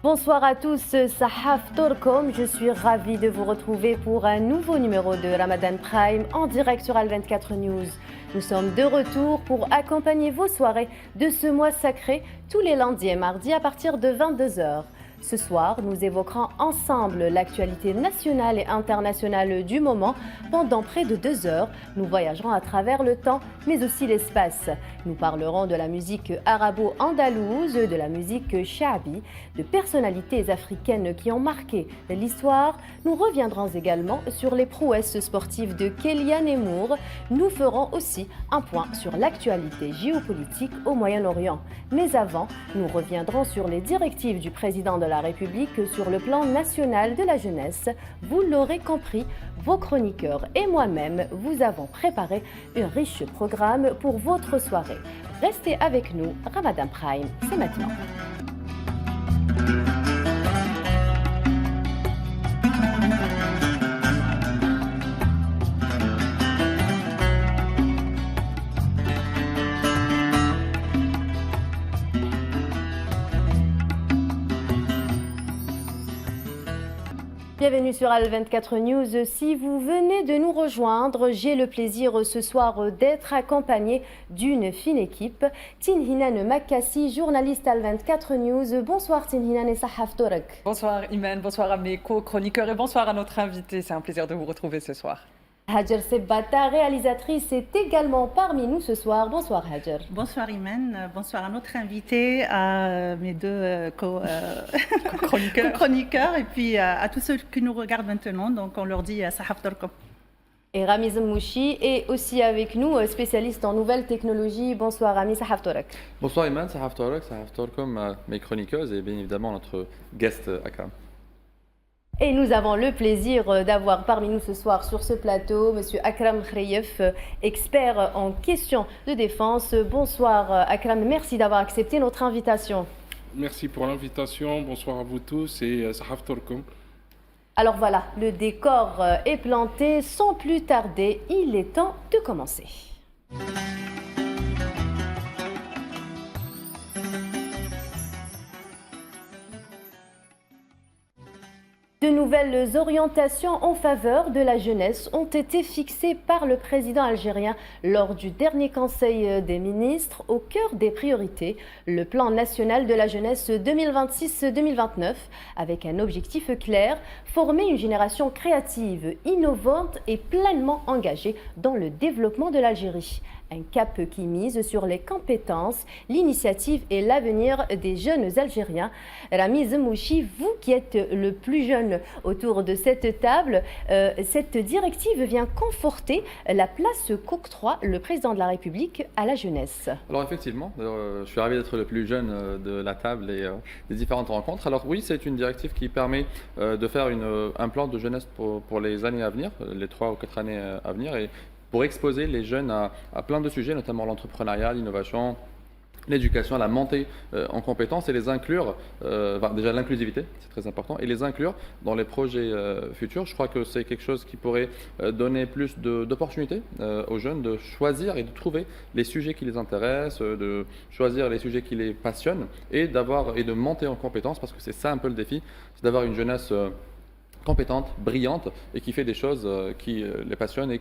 Bonsoir à tous, Sahaf Torkom, je suis ravie de vous retrouver pour un nouveau numéro de Ramadan Prime en direct sur Al24 News. Nous sommes de retour pour accompagner vos soirées de ce mois sacré tous les lundis et mardis à partir de 22 heures. Ce soir, nous évoquerons ensemble l'actualité nationale et internationale du moment. Pendant près de 2 heures, nous voyagerons à travers le temps, mais aussi l'espace. Nous parlerons de la musique arabo-andalouse, de la musique shabi, de personnalités africaines qui ont marqué l'histoire. Nous reviendrons également sur les prouesses sportives de Kélian Emour. Nous ferons aussi un point sur l'actualité géopolitique au Moyen-Orient. Mais avant, nous reviendrons sur les directives du président de la République sur le plan national de la jeunesse. Vous l'aurez compris, vos chroniqueurs et moi-même vous avons préparé un riche programme pour votre soirée. Restez avec nous, Ramadan Prime, c'est maintenant. Bienvenue sur Al24 News. Si vous venez de nous rejoindre, j'ai le plaisir ce soir d'être accompagné d'une fine équipe. Tinhinan Makassi, journaliste Al24 News. Bonsoir Tinhinan et Sahaf Torek. Bonsoir Imen, bonsoir à mes co-chroniqueurs et bonsoir à notre invité. C'est un plaisir de vous retrouver ce soir. Hajar Sebata, réalisatrice, est également parmi nous ce soir. Bonsoir Hajar. Bonsoir Imen, bonsoir à notre invité, à mes deux chroniqueurs et puis à tous ceux qui nous regardent maintenant. Donc on leur dit Sahaf Torkom. Et Ramiz Mouchi est aussi avec nous, spécialiste en nouvelles technologies. Bonsoir Rami, Sahaf Torek. Bonsoir Iman, Sahaf Torkom, mes chroniqueuses et bien évidemment notre guest Akram. Et nous avons le plaisir d'avoir parmi nous ce soir sur ce plateau M. Akram Khreyev, expert en questions de défense. Bonsoir Akram, merci d'avoir accepté notre invitation. Merci pour l'invitation, bonsoir à vous tous et Sahaf Torkom. Alors voilà, le décor est planté. Sans plus tarder, il est temps de commencer. De nouvelles orientations en faveur de la jeunesse ont été fixées par le président algérien lors du dernier Conseil des ministres. Au cœur des priorités, le plan national de la jeunesse 2026-2029, avec un objectif clair, former une génération créative, innovante et pleinement engagée dans le développement de l'Algérie. Un cap qui mise sur les compétences, l'initiative et l'avenir des jeunes Algériens. Ramiz Mouchi, vous qui êtes le plus jeune autour de cette table, cette directive vient conforter la place qu'octroie le président de la République à la jeunesse. Alors effectivement, je suis ravi d'être le plus jeune de la table et des différentes rencontres. Alors oui, c'est une directive qui permet de faire un plan de jeunesse pour les années à venir, les 3 ou 4 années à venir, et pour exposer les jeunes à plein de sujets, notamment l'entrepreneuriat, l'innovation, l'éducation, la montée en compétences et les inclure, déjà l'inclusivité, c'est très important, et les inclure dans les projets futurs. Je crois que c'est quelque chose qui pourrait donner plus d'opportunités aux jeunes de choisir et de trouver les sujets qui les intéressent, de choisir les sujets qui les passionnent et de monter en compétences, parce que c'est ça un peu le défi, c'est d'avoir une jeunesse compétente, brillante et qui fait des choses qui les passionnent et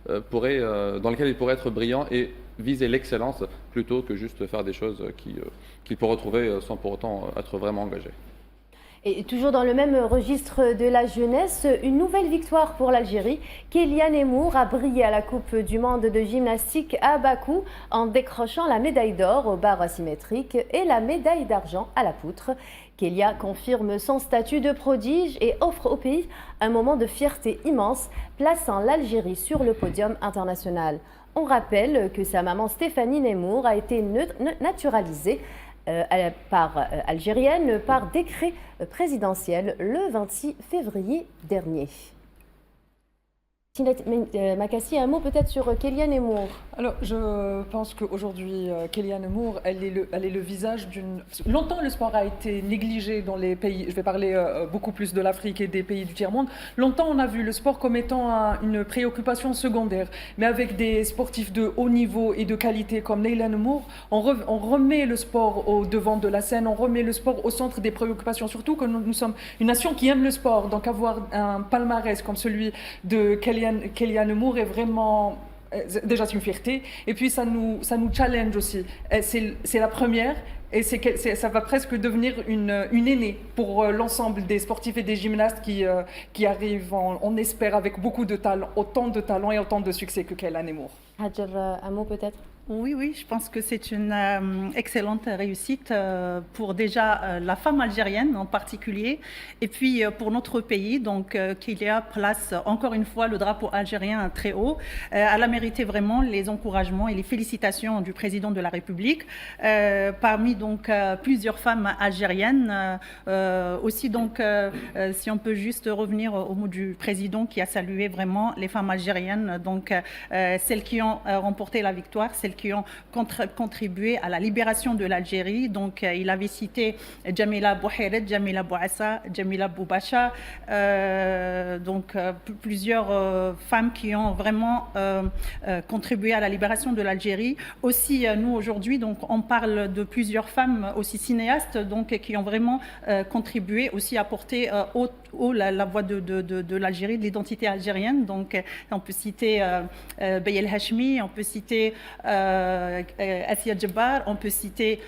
dans lesquelles ils pourraient être brillants et viser l'excellence plutôt que juste faire des choses qu'ils pourraient retrouver sans pour autant être vraiment engagés. Et toujours dans le même registre de la jeunesse, une nouvelle victoire pour l'Algérie. Kélian Emour a brillé à la Coupe du monde de gymnastique à Bakou en décrochant la médaille d'or aux barres asymétriques et la médaille d'argent à la poutre. Kélia confirme son statut de prodige et offre au pays un moment de fierté immense, plaçant l'Algérie sur le podium international. On rappelle que sa maman Stéphanie Nemour a été naturalisée algérienne par décret présidentiel le 26 février dernier. Makassi, un mot peut-être sur Kéliane Emmour. Alors, je pense qu'aujourd'hui, Kéliane Emmour, elle est le visage d'une... Longtemps, le sport a été négligé dans les pays, je vais parler beaucoup plus de l'Afrique et des pays du tiers-monde. Longtemps, on a vu le sport comme étant une préoccupation secondaire. Mais avec des sportifs de haut niveau et de qualité comme Kéliane Emmour, on remet le sport au devant de la scène, on remet le sport au centre des préoccupations. Surtout que nous sommes une nation qui aime le sport. Donc, avoir un palmarès comme celui de Kéliane Emmour est vraiment... Déjà, c'est une fierté. Et puis, ça nous challenge aussi. C'est la première. Et ça va presque devenir une aînée pour l'ensemble des sportifs et des gymnastes qui arrivent, on espère, avec beaucoup de talent, autant de talent et autant de succès que Kéliane Emmour. Hajar, un mot peut-être. Oui, je pense que c'est une excellente réussite pour déjà la femme algérienne en particulier, et puis pour notre pays, donc qu'il y a place encore une fois le drapeau algérien très haut. Elle a mérité vraiment les encouragements et les félicitations du président de la République. Parmi donc plusieurs femmes algériennes, aussi donc si on peut juste revenir au mot du président qui a salué vraiment les femmes algériennes, donc celles qui ont remporté la victoire, celles qui ont contribué à la libération de l'Algérie. Donc, il avait cité Jamila Bouhired, Jamila Bouassa, Jamila Boubacha, donc plusieurs femmes qui ont vraiment contribué à la libération de l'Algérie. Aussi, nous aujourd'hui, donc, on parle de plusieurs femmes aussi cinéastes, donc qui ont vraiment contribué aussi à porter haut la voix de l'Algérie, de l'identité algérienne. Donc, on peut citer Beyel Hachmi, on peut citer Assia Djebbar, on peut citer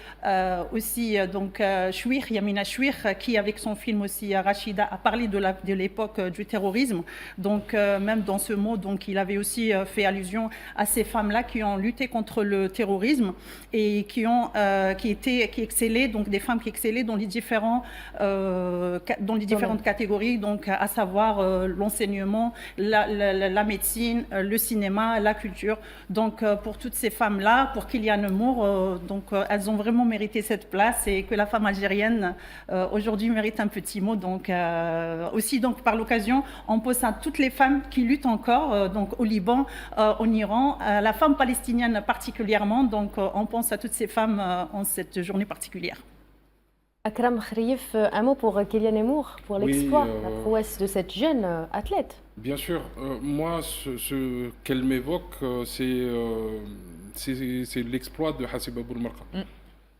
aussi donc Chouir, Yamina Chouir, qui avec son film aussi Rachida a parlé de l'époque du terrorisme. Donc même dans ce mot, donc il avait aussi fait allusion à ces femmes-là qui ont lutté contre le terrorisme et qui excellaient, donc des femmes qui excellaient dans les différentes catégories, donc à savoir l'enseignement, la médecine, le cinéma, la culture. Donc pour toutes ces femmes-là, pour Kéliane Emmour, donc elles ont vraiment mérité cette place et que la femme algérienne aujourd'hui mérite un petit mot. Donc aussi donc par l'occasion, on pense à toutes les femmes qui luttent encore donc au Liban, en Iran, à la femme palestinienne particulièrement. Donc on pense à toutes ces femmes en cette journée particulière. Akram Khrif, un mot pour Kéliane Emmour, pour l'exploit, la prouesse de cette jeune athlète. Bien sûr, moi, ce qu'elle m'évoque, c'est l'exploit de Hassiba Boulmarqa.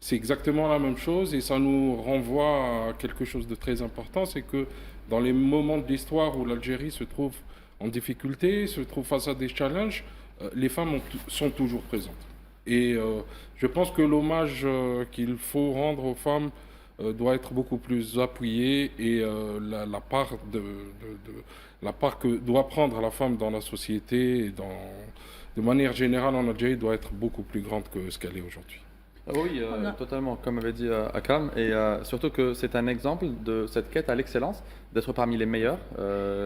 C'est exactement la même chose et ça nous renvoie à quelque chose de très important, c'est que dans les moments de l'histoire où l'Algérie se trouve en difficulté, se trouve face à des challenges, les femmes sont toujours présentes. Et je pense que l'hommage qu'il faut rendre aux femmes doit être beaucoup plus appuyé et la part que doit prendre la femme dans la société et de manière générale en Algérie doit être beaucoup plus grande que ce qu'elle est aujourd'hui. Oui, totalement, comme avait dit Akram, et surtout que c'est un exemple de cette quête à l'excellence, d'être parmi les meilleurs,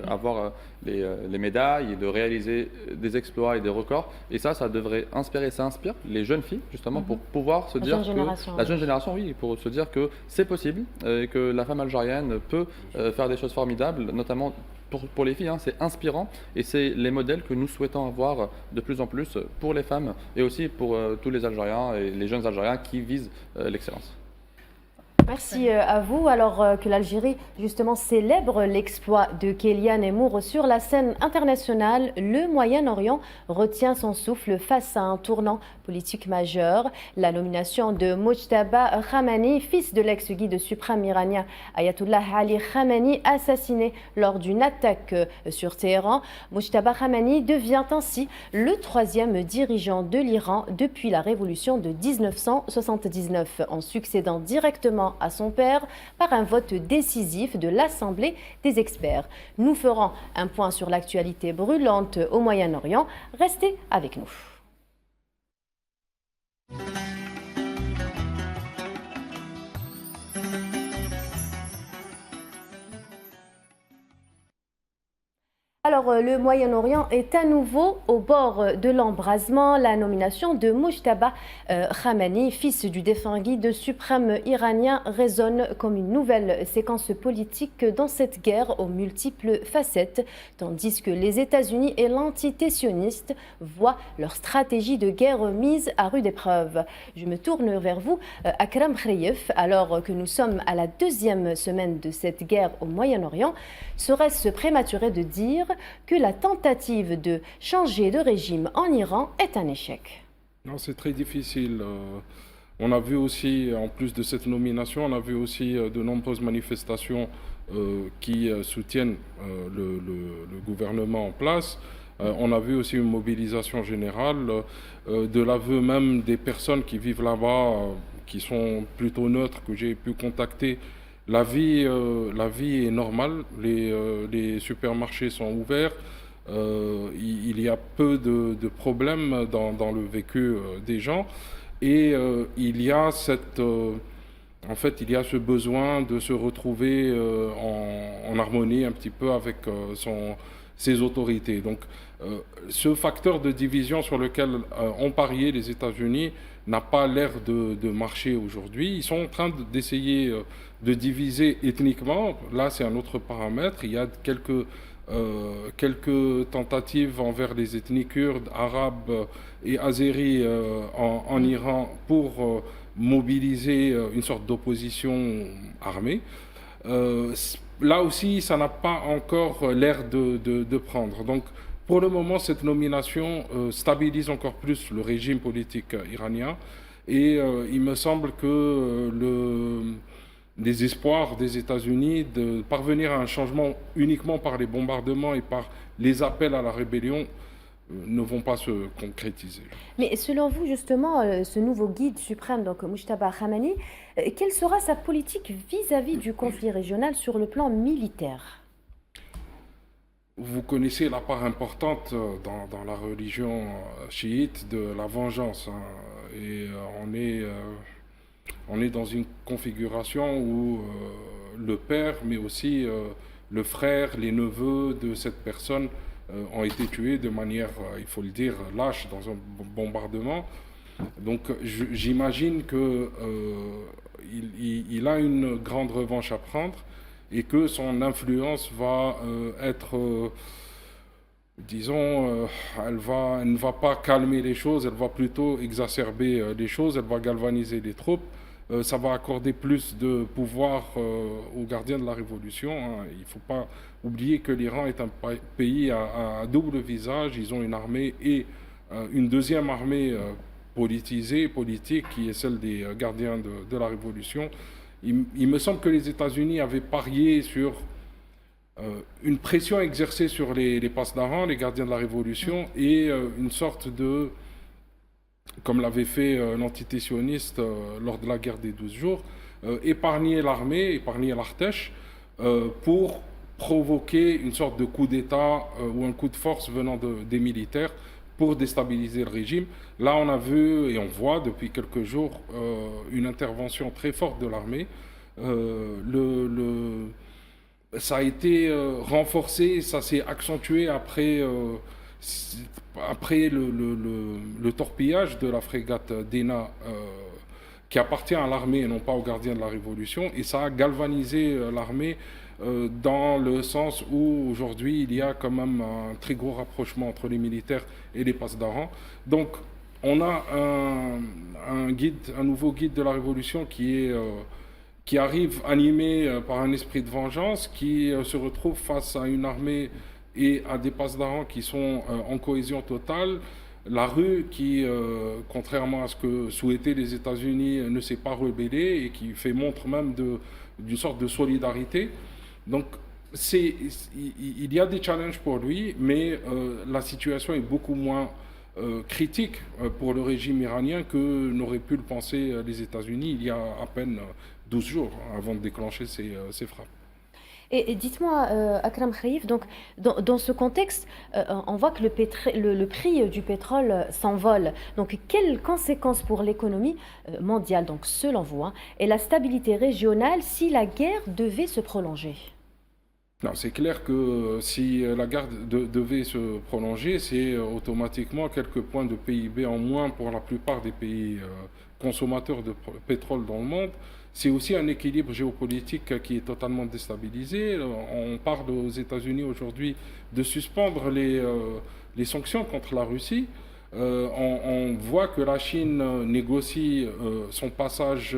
avoir les médailles et de réaliser des exploits et des records. Et ça devrait inspirer, ça inspire les jeunes filles, justement, pour pouvoir se dire que... La jeune génération, oui, pour se dire que c'est possible, et que la femme algérienne peut faire des choses formidables, notamment pour les filles, hein, c'est inspirant et c'est les modèles que nous souhaitons avoir de plus en plus pour les femmes et aussi pour tous les Algériens et les jeunes Algériens qui visent l'excellence. Merci à vous. Alors que l'Algérie justement célèbre l'exploit de Kéliane Emmour sur la scène internationale, le Moyen-Orient retient son souffle face à un tournant politique majeur. La nomination de Mojtaba Khamenei, fils de l'ex-guide suprême iranien Ayatollah Ali Khamenei, assassiné lors d'une attaque sur Téhéran. Mojtaba Khamenei devient ainsi le troisième dirigeant de l'Iran depuis la révolution de 1979, en succédant directement à son père par un vote décisif de l'Assemblée des experts. Nous ferons un point sur l'actualité brûlante au Moyen-Orient. Restez avec nous. Alors, le Moyen-Orient est à nouveau au bord de l'embrasement. La nomination de Mojtaba Khamenei, fils du défunt guide suprême iranien, résonne comme une nouvelle séquence politique dans cette guerre aux multiples facettes, tandis que les États-Unis et l'antité-sioniste voient leur stratégie de guerre mise à rude épreuve. Je me tourne vers vous, Akram Khreyev, alors que nous sommes à la deuxième semaine de cette guerre au Moyen-Orient. Serait-ce prématuré de dire que la tentative de changer de régime en Iran est un échec? Non, c'est très difficile. On a vu aussi, en plus de cette nomination, on a vu aussi de nombreuses manifestations qui soutiennent le gouvernement en place. On a vu aussi une mobilisation générale de l'aveu même des personnes qui vivent là-bas, qui sont plutôt neutres, que j'ai pu contacter. La vie est normale, les supermarchés sont ouverts, il y a peu de problèmes dans le vécu des gens et il y a en fait, il y a ce besoin de se retrouver en harmonie un petit peu avec ses autorités. Donc, ce facteur de division sur lequel ont parié les États-Unis n'a pas l'air de marcher aujourd'hui. Ils sont en train d'essayer de diviser ethniquement. Là, c'est un autre paramètre. Il y a quelques tentatives envers les ethnies kurdes, arabes et azéris en Iran pour mobiliser une sorte d'opposition armée. Là aussi, ça n'a pas encore l'air de prendre. Donc, pour le moment, cette nomination stabilise encore plus le régime politique iranien et il me semble que les espoirs des États-Unis de parvenir à un changement uniquement par les bombardements et par les appels à la rébellion ne vont pas se concrétiser. Mais selon vous, justement, ce nouveau guide suprême, donc Mojtaba Khamenei, quelle sera sa politique vis-à-vis du conflit régional sur le plan militaire? Vous connaissez la part importante dans la religion chiite de la vengeance. Et on est dans une configuration où le père, mais aussi le frère, les neveux de cette personne ont été tués de manière, il faut le dire, lâche dans un bombardement. Donc j'imagine qu'il a une grande revanche à prendre et que son influence va être, disons, elle ne va pas calmer les choses, elle va plutôt exacerber les choses, elle va galvaniser les troupes. Ça va accorder plus de pouvoir aux gardiens de la révolution. Il ne faut pas oublier que l'Iran est un pays à double visage. Ils ont une armée et une deuxième armée politisée, politique, qui est celle des gardiens de la révolution. Il me semble que les États-Unis avaient parié sur une pression exercée sur les Pasdaran, les gardiens de la révolution, et une sorte de, comme l'avait fait l'entité sioniste lors de la guerre des 12 jours, épargner l'armée, épargner l'Artèche, pour provoquer une sorte de coup d'État ou un coup de force venant des militaires pour déstabiliser le régime. Là, on a vu et on voit depuis quelques jours une intervention très forte de l'armée. Ça a été renforcé, ça s'est accentué après le torpillage de la frégate Dena, qui appartient à l'armée et non pas aux gardiens de la Révolution, et ça a galvanisé l'armée dans le sens où aujourd'hui il y a quand même un très gros rapprochement entre les militaires et les Pasdaran. Donc on a un nouveau guide de la Révolution qui arrive animé par un esprit de vengeance, qui se retrouve face à une armée et à des Pasdaran qui sont en cohésion totale. La rue qui, contrairement à ce que souhaitaient les États-Unis, ne s'est pas rebellée et qui fait montre même d'une sorte de solidarité. Donc il y a des challenges pour lui, mais la situation est beaucoup moins critique pour le régime iranien que n'auraient pu le penser les États-Unis il y a à peine 12 jours avant de déclencher ces frappes. Et dites-moi, Akram Khreyev, donc dans ce contexte, on voit que le prix du pétrole s'envole. Donc, quelles conséquences pour l'économie mondiale, donc selon vous, et la stabilité régionale si la guerre devait se prolonger? Non, c'est clair que si la guerre devait se prolonger, c'est automatiquement quelques points de PIB en moins pour la plupart des pays consommateurs de pétrole dans le monde. C'est aussi un équilibre géopolitique qui est totalement déstabilisé. On parle aux États-Unis aujourd'hui de suspendre les sanctions contre la Russie. On voit que la Chine négocie son passage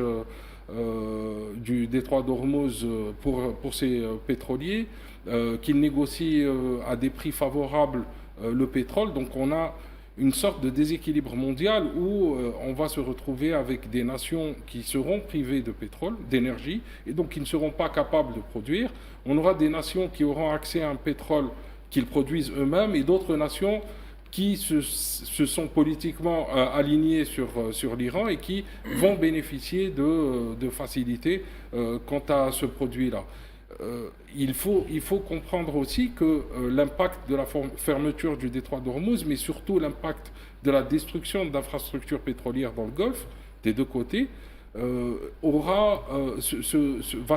du détroit d'Ormuz pour ses pétroliers, qu'il négocie à des prix favorables le pétrole. Donc on a une sorte de déséquilibre mondial où on va se retrouver avec des nations qui seront privées de pétrole, d'énergie, et donc qui ne seront pas capables de produire. On aura des nations qui auront accès à un pétrole qu'ils produisent eux-mêmes et d'autres nations qui se sont politiquement alignés sur l'Iran et qui vont bénéficier de facilités quant à ce produit-là. Il faut comprendre aussi que l'impact de la fermeture du détroit d'Ormuz, mais surtout l'impact de la destruction d'infrastructures pétrolières dans le Golfe, des deux côtés, va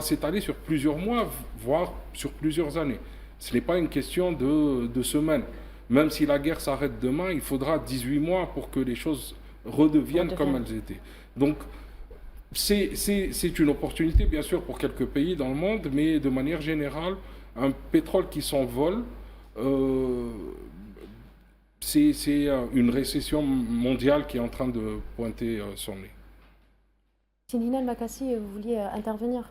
s'étaler sur plusieurs mois, voire sur plusieurs années. Ce n'est pas une question de semaines. Même si la guerre s'arrête demain, il faudra 18 mois pour que les choses redeviennent comme elles étaient. Donc, c'est une opportunité, bien sûr, pour quelques pays dans le monde, mais de manière générale, un pétrole qui s'envole, c'est une récession mondiale qui est en train de pointer son nez. Sinina Makassi, vous vouliez intervenir?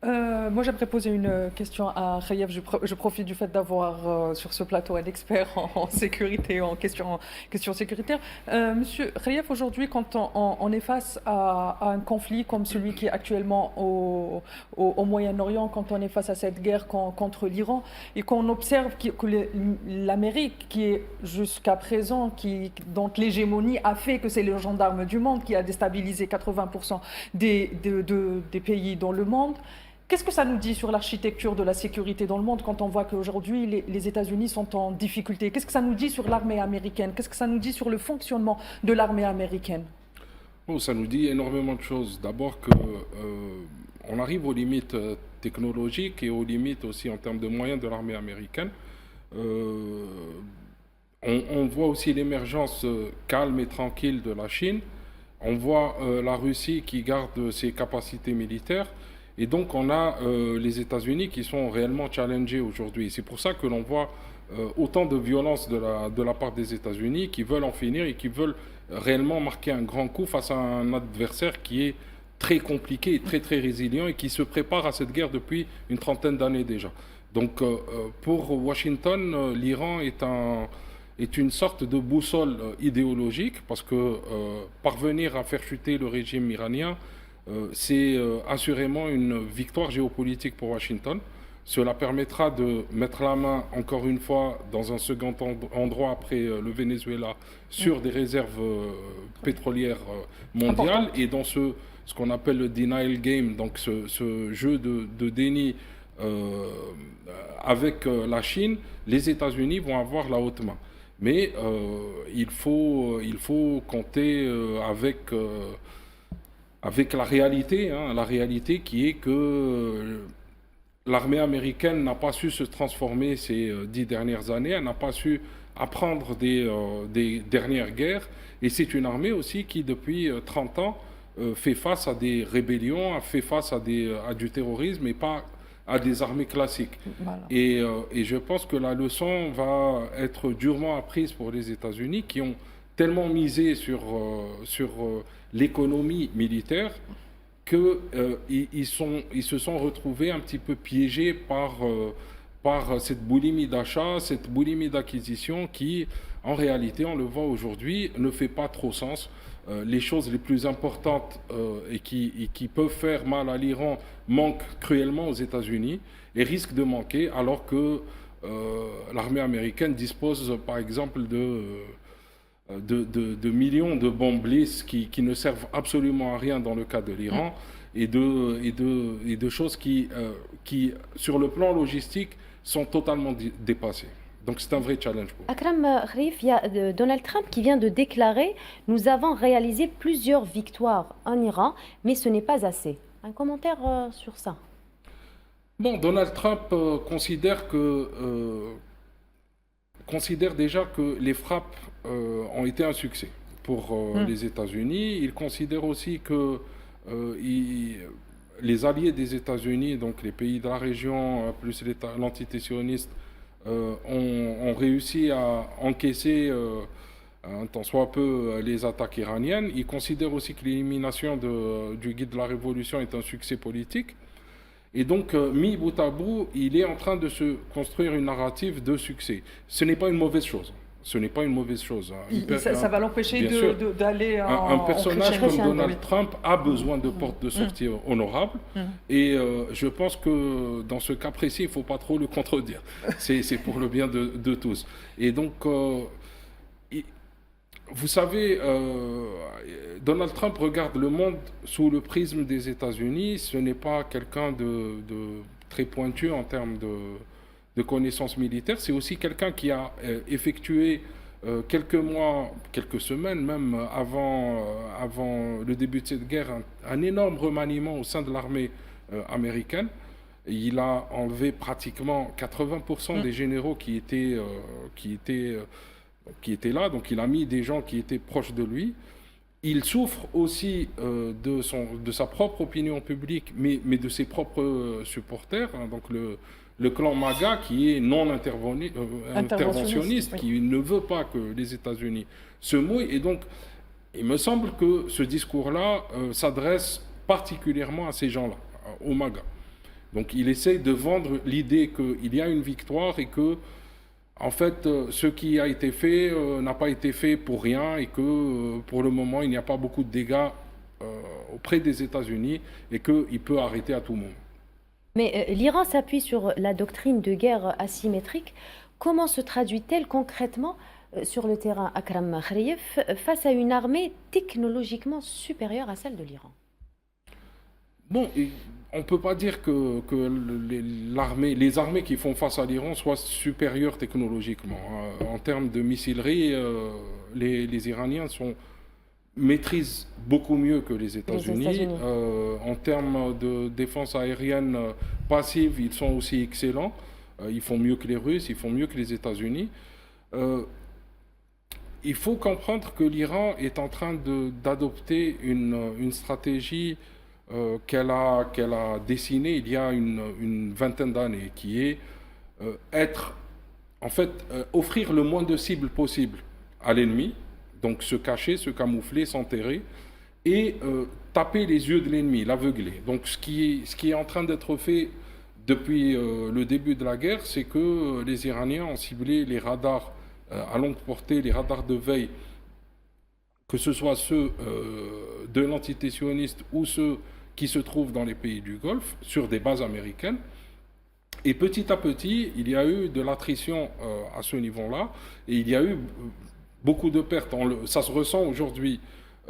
Moi, j'aimerais poser une question à Khaïef. Je profite du fait d'avoir sur ce plateau un expert en sécurité, en questions sécuritaires. Monsieur Khaïef, aujourd'hui, quand on est face à un conflit comme celui qui est actuellement au Moyen-Orient, quand on est face à cette guerre contre l'Iran, et qu'on observe que l'Amérique, qui est jusqu'à présent, dont l'hégémonie a fait que c'est le gendarme du monde qui a déstabilisé 80% des pays dans le monde, qu'est-ce que ça nous dit sur l'architecture de la sécurité dans le monde quand on voit qu'aujourd'hui les États-Unis sont en difficulté? Qu'est-ce que ça nous dit sur l'armée américaine? Qu'est-ce que ça nous dit sur le fonctionnement de l'armée américaine? Ça nous dit énormément de choses. D'abord qu'on arrive aux limites technologiques et aux limites aussi en termes de moyens de l'armée américaine. On voit aussi l'émergence calme et tranquille de la Chine. On voit la Russie qui garde ses capacités militaires. Et donc, on a les États-Unis qui sont réellement challengés aujourd'hui. C'est pour ça que l'on voit autant de violence de la part des États-Unis qui veulent en finir et qui veulent réellement marquer un grand coup face à un adversaire qui est très compliqué et très, très résilient et qui se prépare à cette guerre depuis une trentaine d'années déjà. Donc, pour Washington, l'Iran est une sorte de boussole idéologique parce que parvenir à faire chuter le régime iranien, c'est assurément une victoire géopolitique pour Washington. Cela permettra de mettre la main, encore une fois, dans un second endroit après le Venezuela, sur des réserves pétrolières mondiales. Et dans ce qu'on appelle le denial game, donc ce jeu de déni avec la Chine, les États-Unis vont avoir la haute main. Mais il faut compter avec la réalité qui est que l'armée américaine n'a pas su se transformer ces 10 dernières années, elle n'a pas su apprendre des dernières guerres, et c'est une armée aussi qui, depuis 30 ans, fait face à des rébellions, fait face à du terrorisme, et pas à des armées classiques. Voilà. Et je pense que la leçon va être durement apprise pour les États-Unis, qui ont tellement misé sur l'économie militaire qu'ils se sont retrouvés un petit peu piégés par cette boulimie d'achat, cette boulimie d'acquisition qui, en réalité, on le voit aujourd'hui, ne fait pas trop sens. Les choses les plus importantes et qui peuvent faire mal à l'Iran manquent cruellement aux États-Unis et risquent de manquer alors que l'armée américaine dispose, par exemple, de millions de bombes Bliss qui ne servent absolument à rien dans le cas de l'Iran et de choses qui, sur le plan logistique, sont totalement dépassées. Donc c'est un vrai challenge pour nous. Akram Khaïef, il y a Donald Trump qui vient de déclarer « Nous avons réalisé plusieurs victoires en Iran, mais ce n'est pas assez ». Un commentaire sur ça? Bon, Donald Trump considère déjà que les frappes ont été un succès pour les États-Unis. Il considère aussi que les alliés des États-Unis, donc les pays de la région, plus l'entité sioniste, ont réussi à encaisser un tant soit peu les attaques iraniennes. Il considère aussi que l'élimination du guide de la révolution est un succès politique. Et donc, mis bout à bout, il est en train de se construire une narrative de succès. Ce n'est pas une mauvaise chose. Ce n'est pas une mauvaise chose. Ça va l'empêcher d'aller un personnage comme Donald Trump a besoin de portes de sortie honorables. Et je pense que dans ce cas précis, il ne faut pas trop le contredire. C'est pour le bien de tous. Et donc, vous savez, Donald Trump regarde le monde sous le prisme des États-Unis. Ce n'est pas quelqu'un de très pointu en termes de connaissances militaires. C'est aussi quelqu'un qui a effectué quelques mois, quelques semaines même avant le début de cette guerre, un énorme remaniement au sein de l'armée américaine. Il a enlevé pratiquement 80% des généraux qui étaient là, donc il a mis des gens qui étaient proches de lui. Il souffre aussi de sa propre opinion publique, mais de ses propres supporters, hein, donc le clan MAGA qui est non interventionniste, qui ne veut pas que les États-Unis se mouillent. Et donc, il me semble que ce discours-là s'adresse particulièrement à ces gens-là, aux MAGA. Donc, il essaye de vendre l'idée qu'il y a une victoire et que en fait, ce qui a été fait n'a pas été fait pour rien et que pour le moment, il n'y a pas beaucoup de dégâts auprès des États-Unis et qu'il peut arrêter à tout moment. Mais l'Iran s'appuie sur la doctrine de guerre asymétrique. Comment se traduit-elle concrètement sur le terrain, Akram Khrieff, face à une armée technologiquement supérieure à celle de l'Iran? Bon, on ne peut pas dire que les armées qui font face à l'Iran soient supérieures technologiquement. En termes de missilerie, les Iraniens maîtrisent beaucoup mieux que les États-Unis. En termes de défense aérienne passive, ils sont aussi excellents. Ils font mieux que les Russes, ils font mieux que les États-Unis. Il faut comprendre que l'Iran est en train d'adopter une stratégie qu'elle a dessinée il y a une vingtaine d'années, qui est offrir le moins de cibles possible à l'ennemi, donc se cacher, se camoufler, s'enterrer, et taper les yeux de l'ennemi, l'aveugler. Donc ce qui est en train d'être fait depuis le début de la guerre, c'est que les Iraniens ont ciblé les radars à longue portée, les radars de veille, que ce soit ceux de l'entité sioniste ou ceux qui se trouvent dans les pays du Golfe, sur des bases américaines. Et petit à petit, il y a eu de l'attrition à ce niveau-là, et il y a eu beaucoup de pertes. Ça se ressent aujourd'hui,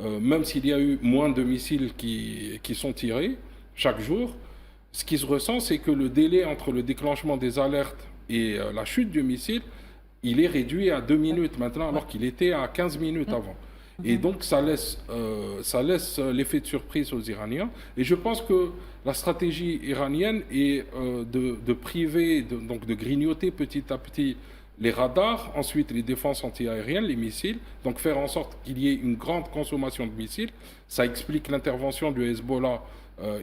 même s'il y a eu moins de missiles qui sont tirés chaque jour. Ce qui se ressent, c'est que le délai entre le déclenchement des alertes et la chute du missile, il est réduit à 2 minutes maintenant, alors qu'il était à 15 minutes avant. Et donc, ça laisse l'effet de surprise aux Iraniens. Et je pense que la stratégie iranienne est de priver, donc de grignoter petit à petit les radars, ensuite les défenses antiaériennes, les missiles, donc faire en sorte qu'il y ait une grande consommation de missiles. Ça explique l'intervention du Hezbollah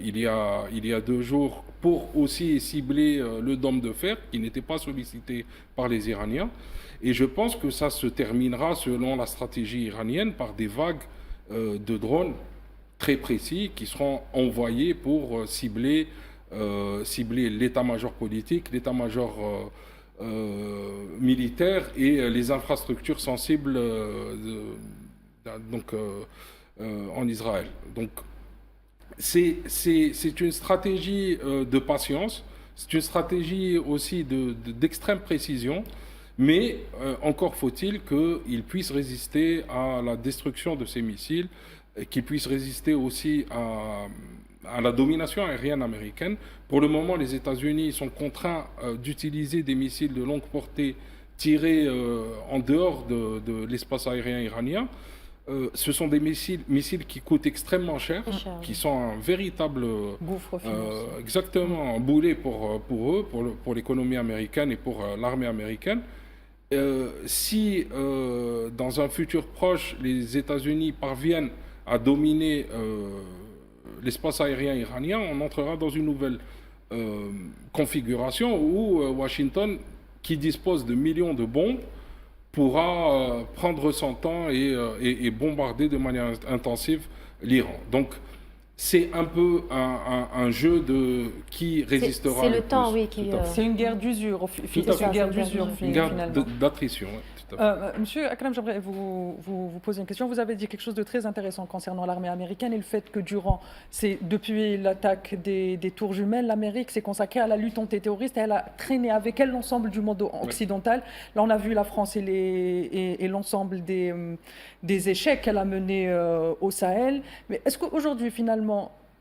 il y a 2 jours pour aussi cibler le dôme de fer qui n'était pas sollicité par les Iraniens. Et je pense que ça se terminera, selon la stratégie iranienne, par des vagues de drones très précis qui seront envoyés pour cibler l'état-major politique, l'état-major militaire et les infrastructures sensibles en Israël. Donc c'est une stratégie de patience, c'est une stratégie aussi d'extrême précision. Mais encore faut-il qu'ils puissent résister à la destruction de ces missiles, qu'ils puissent résister aussi à la domination aérienne américaine. Pour le moment, les États-Unis sont contraints d'utiliser des missiles de longue portée tirés en dehors de l'espace aérien iranien. Ce sont des missiles qui coûtent extrêmement cher, qui sont un véritable Gouffre financier. exactement un boulet pour eux, pour l'économie américaine et pour l'armée américaine. Si dans un futur proche, les États-Unis parviennent à dominer l'espace aérien iranien, on entrera dans une nouvelle configuration où Washington, qui dispose de millions de bombes, pourra prendre son temps et bombarder de manière intensive l'Iran. Donc, c'est un peu un jeu de qui résistera C'est le plus. temps, oui, Tout à fait. C'est une guerre d'usure, Tout à c'est fait. une guerre d'usure Une guerre finalement. d'attrition. Ouais, tout à fait. Monsieur Akram, j'aimerais vous poser une question. Vous avez dit quelque chose de très intéressant concernant l'armée américaine et le fait que depuis l'attaque des tours jumelles, l'Amérique s'est consacrée à la lutte antiterroriste et elle a traîné avec elle l'ensemble du monde occidental. Là, on a vu la France et l'ensemble des échecs qu'elle a menés au Sahel. Mais est-ce qu'aujourd'hui, finalement,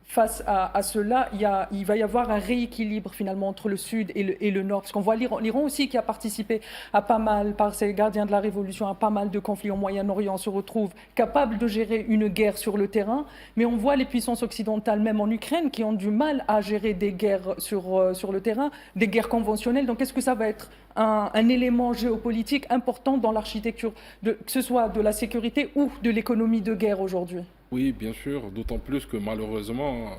face à cela, il va y avoir un rééquilibre finalement entre le Sud et le Nord? Parce qu'on voit l'Iran aussi qui a participé à pas mal, par ses gardiens de la Révolution, à pas mal de conflits au Moyen-Orient, se retrouve capable de gérer une guerre sur le terrain. Mais on voit les puissances occidentales, même en Ukraine, qui ont du mal à gérer des guerres sur le terrain, des guerres conventionnelles. Donc est-ce que ça va être un élément géopolitique important dans l'architecture, que ce soit de la sécurité ou de l'économie de guerre aujourd'hui? Oui, bien sûr, d'autant plus que malheureusement,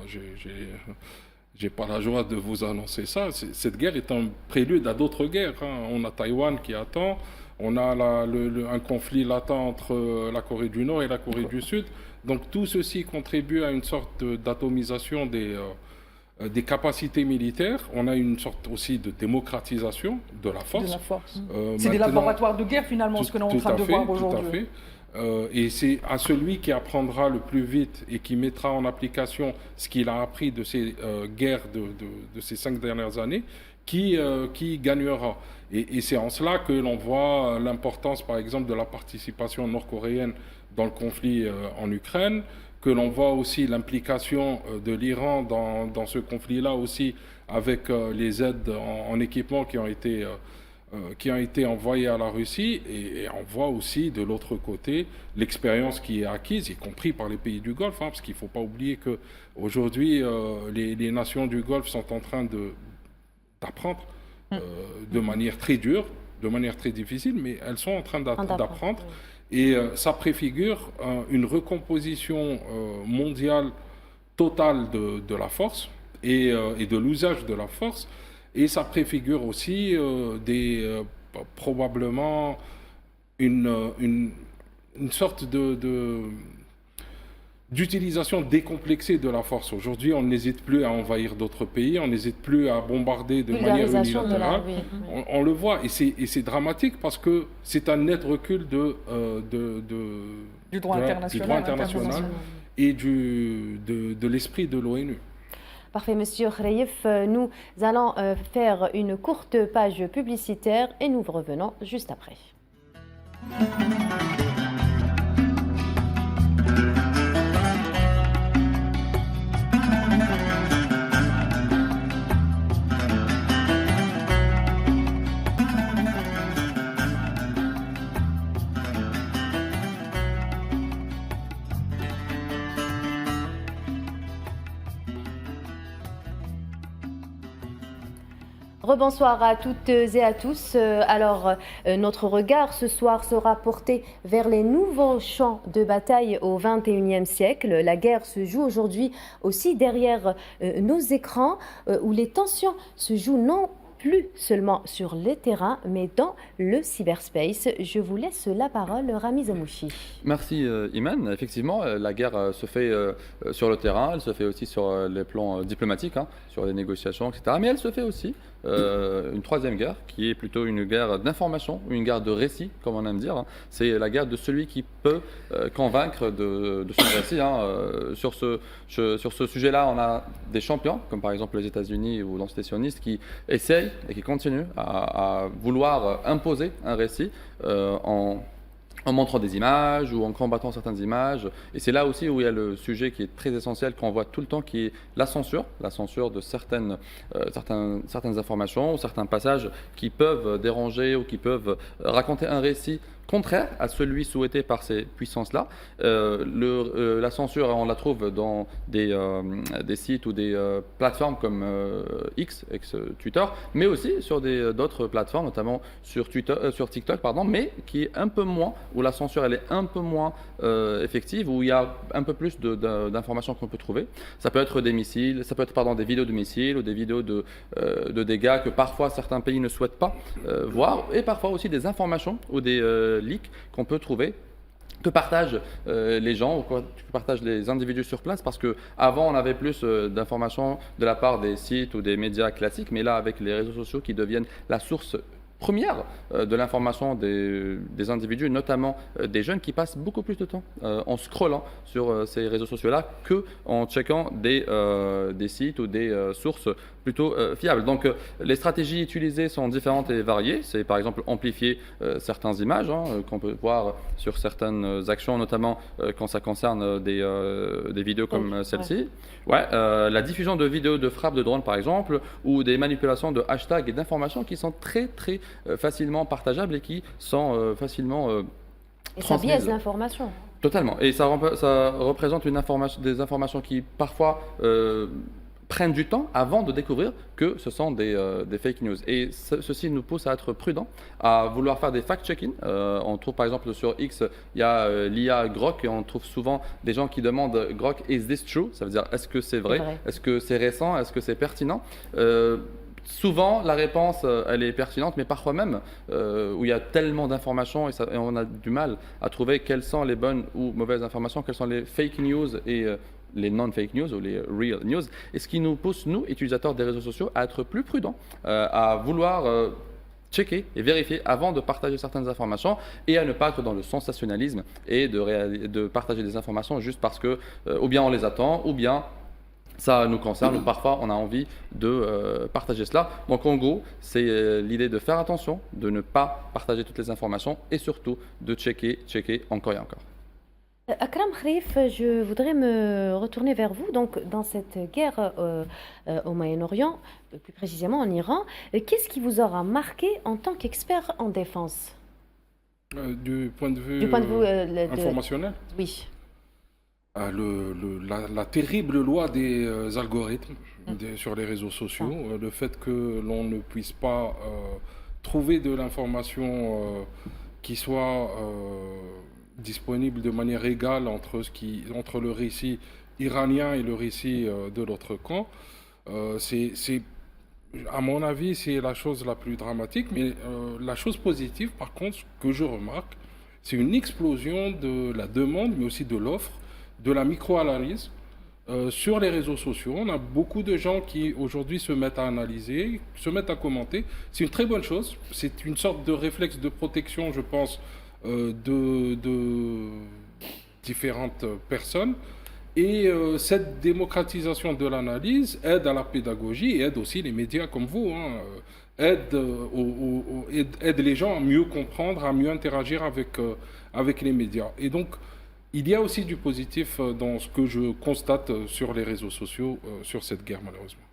j'ai pas la joie de vous annoncer ça. Cette guerre est un prélude à d'autres guerres. On a Taïwan qui attend, on a un conflit latent entre la Corée du Nord et la Corée du Sud. Donc tout ceci contribue à une sorte d'atomisation des capacités militaires. On a une sorte aussi de démocratisation de la force. De la force. C'est des laboratoires de guerre finalement, ce que l'on est en train de voir aujourd'hui. Tout à fait. Et c'est à celui qui apprendra le plus vite et qui mettra en application ce qu'il a appris de ces guerres de ces 5 dernières années qui gagnera. Et c'est en cela que l'on voit l'importance, par exemple, de la participation nord-coréenne dans le conflit en Ukraine, que l'on voit aussi l'implication de l'Iran dans ce conflit-là aussi, avec les aides en équipement qui ont été envoyés à la Russie, et on voit aussi de l'autre côté l'expérience qui est acquise, y compris par les pays du Golfe, parce qu'il ne faut pas oublier qu'aujourd'hui, les nations du Golfe sont en train d'apprendre de manière très dure, de manière très difficile, mais elles sont en train d'apprendre. Et ça préfigure une recomposition mondiale totale de la force et de l'usage de la force. Et ça préfigure aussi probablement une sorte d'utilisation décomplexée de la force. Aujourd'hui, on n'hésite plus à envahir d'autres pays, on n'hésite plus à bombarder de manière unilatérale. On le voit, et c'est dramatique parce que c'est un net recul du droit international et de l'esprit de l'ONU. Parfait, Monsieur Khreïf. Nous allons faire une courte page publicitaire et nous revenons juste après. Rebonsoir à toutes et à tous. Alors, notre regard ce soir sera porté vers les nouveaux champs de bataille au XXIe siècle. La guerre se joue aujourd'hui aussi derrière nos écrans où les tensions se jouent non plus seulement sur les terrains, mais dans le cyberspace. Je vous laisse la parole, Rami Zamouchi. Merci Iman. Effectivement, la guerre se fait sur le terrain, elle se fait aussi sur les plans diplomatiques, sur les négociations, etc. Mais elle se fait aussi une troisième guerre, qui est plutôt une guerre d'information, une guerre de récit, comme on aime dire. C'est la guerre de celui qui peut convaincre de son récit. Sur ce sujet-là, on a des champions, comme par exemple les États-Unis ou l'entité sioniste, qui essayent et qui continuent à vouloir imposer un récit en en montrant des images ou en combattant certaines images. Et c'est là aussi où il y a le sujet qui est très essentiel qu'on voit tout le temps, qui est la censure de certaines informations ou certains passages qui peuvent déranger ou qui peuvent raconter un récit contraire à celui souhaité par ces puissances-là. La censure, on la trouve dans des sites ou des plateformes comme ex-Twitter, mais aussi sur d'autres plateformes, notamment sur TikTok, pardon, mais qui est un peu moins, où la censure elle est un peu moins effective, où il y a un peu plus d'informations qu'on peut trouver. Ça peut être des missiles, ça peut être des vidéos de missiles ou des vidéos de dégâts que parfois certains pays ne souhaitent pas voir, et parfois aussi des informations ou des leaks qu'on peut trouver, que partagent les gens ou que partagent les individus sur place, parce qu'avant on avait plus d'informations de la part des sites ou des médias classiques, mais là avec les réseaux sociaux qui deviennent la source première de l'information des individus, notamment des jeunes qui passent beaucoup plus de temps en scrollant sur ces réseaux sociaux-là qu'en checkant des sites ou des sources plutôt fiables. Donc les stratégies utilisées sont différentes et variées. C'est par exemple amplifier certaines images qu'on peut voir sur certaines actions, notamment quand ça concerne des vidéos comme celle-ci. La diffusion de vidéos de frappes de drones par exemple, ou des manipulations de hashtags et d'informations qui sont très très facilement partageables et qui sont facilement et ça biaise l'information. Totalement. Et ça représente des informations qui parfois prennent du temps avant de découvrir que ce sont des fake news. Et ceci nous pousse à être prudents, à vouloir faire des fact-checking. On trouve par exemple sur X, il y a l'IA Grok, et on trouve souvent des gens qui demandent Grok, is this true? Ça veut dire, est-ce que c'est vrai? Est-ce que c'est récent? Est-ce que c'est pertinent? Souvent, la réponse, elle est pertinente, mais parfois même, où il y a tellement d'informations et on a du mal à trouver quelles sont les bonnes ou mauvaises informations, quelles sont les fake news et les non-fake news ou les real news. Et ce qui nous pousse, nous, utilisateurs des réseaux sociaux, à être plus prudents, à vouloir checker et vérifier avant de partager certaines informations et à ne pas être dans le sensationnalisme et de partager des informations juste parce que ou bien on les attend, ou bien ça nous concerne, ou parfois on a envie de partager cela. Donc en gros, c'est l'idée de faire attention, de ne pas partager toutes les informations et surtout de checker encore et encore. Akram Khrif, je voudrais me retourner vers vous. Donc, dans cette guerre au Moyen-Orient, plus précisément en Iran, qu'est-ce qui vous aura marqué en tant qu'expert en défense? Du point de vue informationnel? Oui. La terrible loi des algorithmes sur les réseaux sociaux, le fait que l'on ne puisse pas trouver de l'information qui soit disponible de manière égale entre le récit iranien et le récit de l'autre camp, à mon avis, c'est la chose la plus dramatique. Mais la chose positive, par contre, que je remarque, c'est une explosion de la demande, mais aussi de l'offre, de la micro-analyse sur les réseaux sociaux. On a beaucoup de gens qui aujourd'hui se mettent à analyser, se mettent à commenter. C'est une très bonne chose. C'est une sorte de réflexe de protection, je pense, de différentes personnes. Et cette démocratisation de l'analyse aide à la pédagogie et aide aussi les médias comme vous, aide les gens à mieux comprendre, à mieux interagir avec les médias. Et donc, il y a aussi du positif dans ce que je constate sur les réseaux sociaux, sur cette guerre, malheureusement.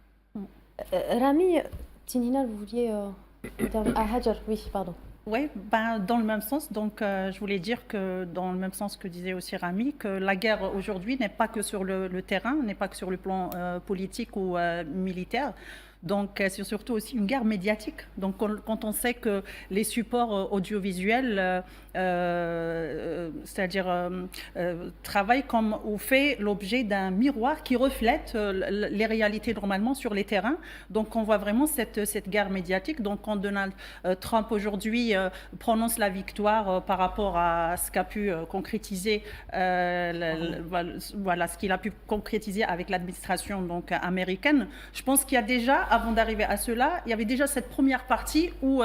Rami, Tinina, vous vouliez Hajar, oui, pardon. Oui, dans le même sens. Donc, je voulais dire que dans le même sens que disait aussi Rami, que la guerre aujourd'hui n'est pas que sur le terrain, n'est pas que sur le plan politique ou militaire. Donc, c'est surtout aussi une guerre médiatique. Donc, quand on sait que les supports audiovisuels, c'est-à-dire travaillent comme ou fait l'objet d'un miroir qui reflète les réalités normalement sur les terrains. Donc, on voit vraiment cette guerre médiatique. Donc, quand Donald Trump aujourd'hui prononce la victoire par rapport à ce qu'a pu concrétiser, ce qu'il a pu concrétiser avec l'administration donc américaine, je pense qu'il y a déjà avant d'arriver à cela, il y avait déjà cette première partie où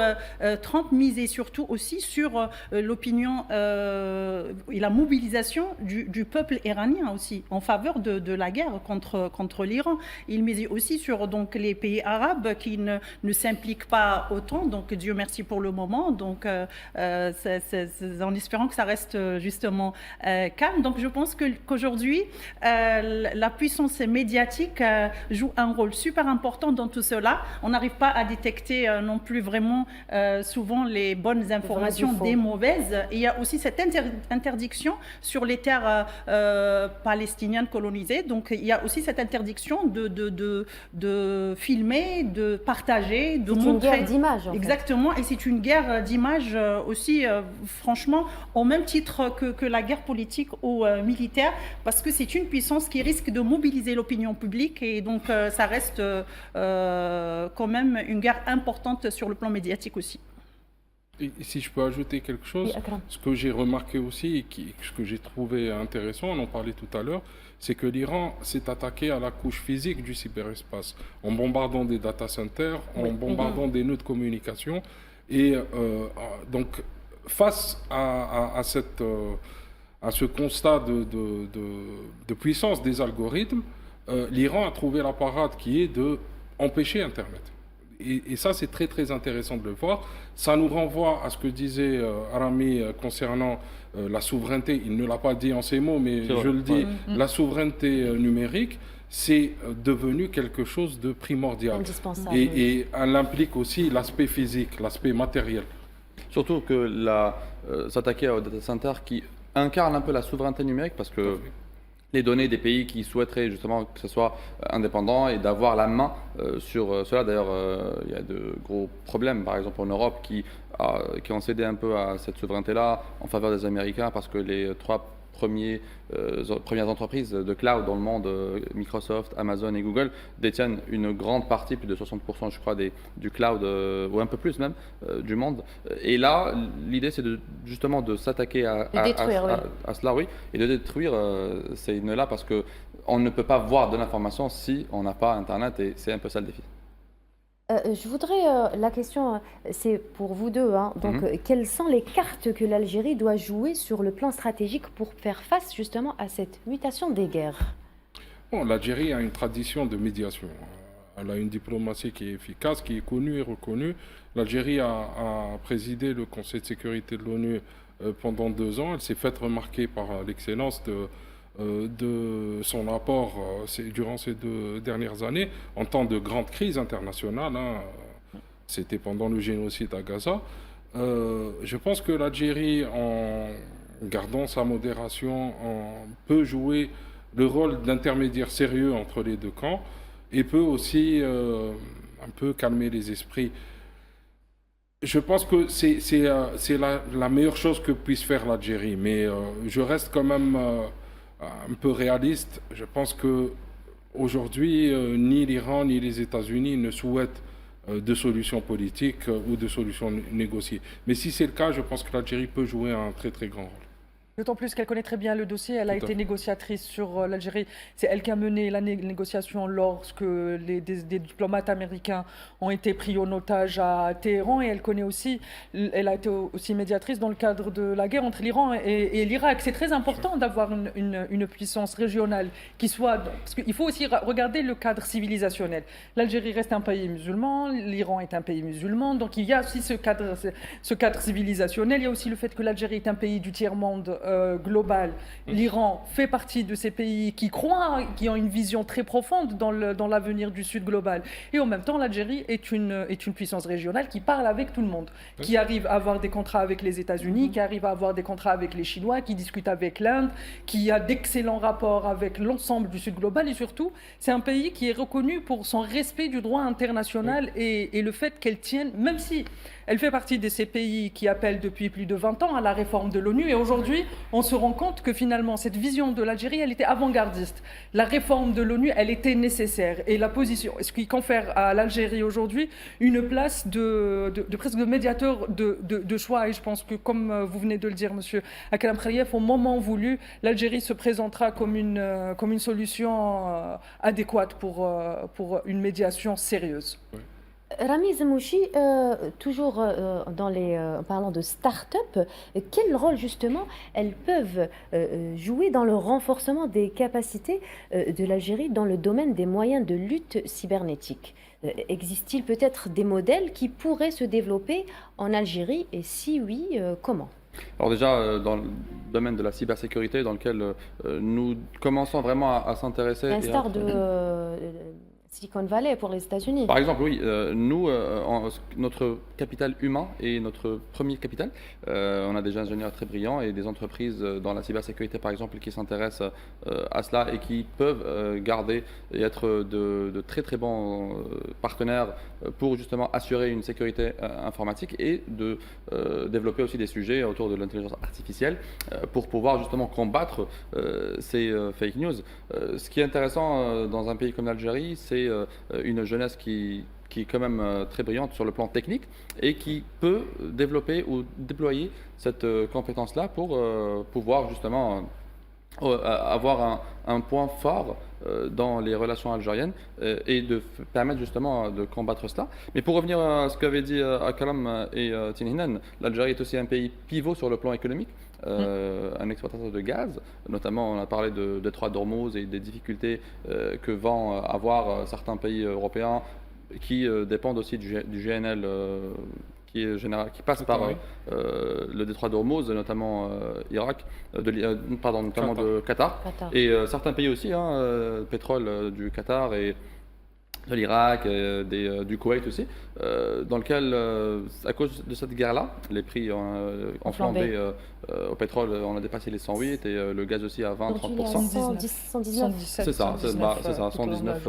Trump misait surtout aussi sur l'opinion et la mobilisation du peuple iranien aussi, en faveur de la guerre contre l'Iran. Il misait aussi sur donc, les pays arabes qui ne s'impliquent pas autant, donc Dieu merci pour le moment, donc en espérant que ça reste justement calme. Donc je pense qu'aujourd'hui, la puissance médiatique joue un rôle super important dans tout cela. On n'arrive pas à détecter non plus vraiment souvent les bonnes informations des mauvaises. Et il y a aussi cette interdiction sur les terres palestiniennes colonisées. Donc il y a aussi cette interdiction de filmer, de partager, de montrer. C'est une guerre d'image. Exactement, et c'est une guerre d'image aussi, franchement, au même titre que la guerre politique ou militaire, parce que c'est une puissance qui risque de mobiliser l'opinion publique, et donc ça reste quand même une guerre importante sur le plan médiatique aussi. Et si je peux ajouter quelque chose, ce que j'ai remarqué aussi et ce que j'ai trouvé intéressant, on en parlait tout à l'heure, c'est que l'Iran s'est attaqué à la couche physique du cyberespace en bombardant des data centers, en bombardant des nœuds de communication. Et donc, face à ce constat de puissance des algorithmes, l'Iran a trouvé la parade qui est d'empêcher Internet. Et ça, c'est très, très intéressant de le voir. Ça nous renvoie à ce que disait Arami concernant la souveraineté. Il ne l'a pas dit en ces mots, mais je le dis. La souveraineté numérique, c'est devenu quelque chose de primordial. Indispensable. Et elle implique aussi l'aspect physique, l'aspect matériel. Surtout que s'attaquer au data center qui incarne un peu la souveraineté numérique, parce que les données des pays qui souhaiteraient justement que ce soit indépendant et d'avoir la main sur cela. D'ailleurs, il y a de gros problèmes, par exemple en Europe, qui ont cédé un peu à cette souveraineté-là en faveur des Américains, parce que les trois premières entreprises de cloud dans le monde, Microsoft, Amazon et Google, détiennent une grande partie, plus de 60% je crois, du cloud, ou un peu plus même, du monde. Et là, l'idée c'est justement de s'attaquer à cela, oui, et de détruire ces nœuds-là, parce qu'on ne peut pas voir de l'information si on n'a pas Internet, et c'est un peu ça le défi. Je voudrais, la question, c'est pour vous deux, hein. Donc, quelles sont les cartes que l'Algérie doit jouer sur le plan stratégique pour faire face justement à cette mutation des guerres? Bon, l'Algérie a une tradition de médiation. Elle a une diplomatie qui est efficace, qui est connue et reconnue. L'Algérie a présidé le Conseil de sécurité de l'ONU pendant 2 ans. Elle s'est faite remarquer par l'excellence de son apport durant ces 2 dernières années en temps de grande crise internationale. C'était pendant le génocide à Gaza. Je pense que l'Algérie, en gardant sa modération, peut jouer le rôle d'intermédiaire sérieux entre les deux camps, et peut aussi un peu calmer les esprits. Je pense que c'est la meilleure chose que puisse faire l'Algérie, mais je reste quand même un peu réaliste. Je pense qu'aujourd'hui, ni l'Iran ni les États-Unis ne souhaitent de solutions politiques ou de solutions négociées. Mais si c'est le cas, je pense que l'Algérie peut jouer un très très grand rôle. D'autant plus qu'elle connaît très bien le dossier. Elle a été négociatrice sur l'Algérie. C'est elle qui a mené la négociation lorsque des diplomates américains ont été pris en otage à Téhéran. Et elle connaît aussi, elle a été aussi médiatrice dans le cadre de la guerre entre l'Iran et l'Irak. C'est très important d'avoir une puissance régionale qui soit... Parce qu'il faut aussi regarder le cadre civilisationnel. L'Algérie reste un pays musulman, l'Iran est un pays musulman. Donc il y a aussi ce cadre civilisationnel. Il y a aussi le fait que l'Algérie est un pays du tiers-monde global. L'Iran fait partie de ces pays qui croient, qui ont une vision très profonde dans l'avenir du Sud global. Et en même temps, l'Algérie est une puissance régionale qui parle avec tout le monde, qui arrive à avoir des contrats avec les États-Unis, qui arrive à avoir des contrats avec les Chinois, qui discute avec l'Inde, qui a d'excellents rapports avec l'ensemble du Sud global. Et surtout, c'est un pays qui est reconnu pour son respect du droit international et le fait qu'elle tienne, même si elle fait partie de ces pays qui appellent depuis plus de 20 ans à la réforme de l'ONU. Et aujourd'hui, on se rend compte que finalement, cette vision de l'Algérie, elle était avant-gardiste. La réforme de l'ONU, elle était nécessaire. Et la position, ce qui confère à l'Algérie aujourd'hui une place de presque de médiateur de choix. Et je pense que, comme vous venez de le dire, monsieur Akram Khaliev, au moment voulu, l'Algérie se présentera comme une solution adéquate pour une médiation sérieuse. Oui. Rami Zemouchi, toujours en parlant de start-up, quel rôle justement elles peuvent jouer dans le renforcement des capacités de l'Algérie dans le domaine des moyens de lutte cybernétique? Existe-t-il peut-être des modèles qui pourraient se développer en Algérie et si oui, comment? Alors déjà, dans le domaine de la cybersécurité, dans lequel nous commençons vraiment à s'intéresser. L'instar de Silicon Valley pour les États-Unis. Par exemple, oui, nous, notre capital humain est notre premier capital. On a des ingénieurs très brillants et des entreprises dans la cybersécurité, par exemple, qui s'intéressent à cela et qui peuvent garder et être de très très bons partenaires pour justement assurer une sécurité informatique et de développer aussi des sujets autour de l'intelligence artificielle pour pouvoir justement combattre ces fake news. Ce qui est intéressant dans un pays comme l'Algérie, c'est une jeunesse qui est quand même très brillante sur le plan technique et qui peut développer ou déployer cette compétence-là pour pouvoir justement avoir un point fort dans les relations algériennes et de permettre justement de combattre cela. Mais pour revenir à ce qu'avaient dit Akram et Tinhinan, l'Algérie est aussi un pays pivot sur le plan économique. Un exploitateur de gaz, notamment on a parlé de détroit d'Ormuz et des difficultés que vont avoir certains pays européens qui dépendent aussi du GNL qui passe par le détroit d'Ormuz, notamment Irak, notamment de Qatar. Et certains pays aussi, pétrole du Qatar et de l'Irak, du Koweït aussi, dans lequel, à cause de cette guerre-là, les prix ont flambé. Au pétrole, on a dépassé les 108 et le gaz aussi à 20-30%. 119. C'est ça, 119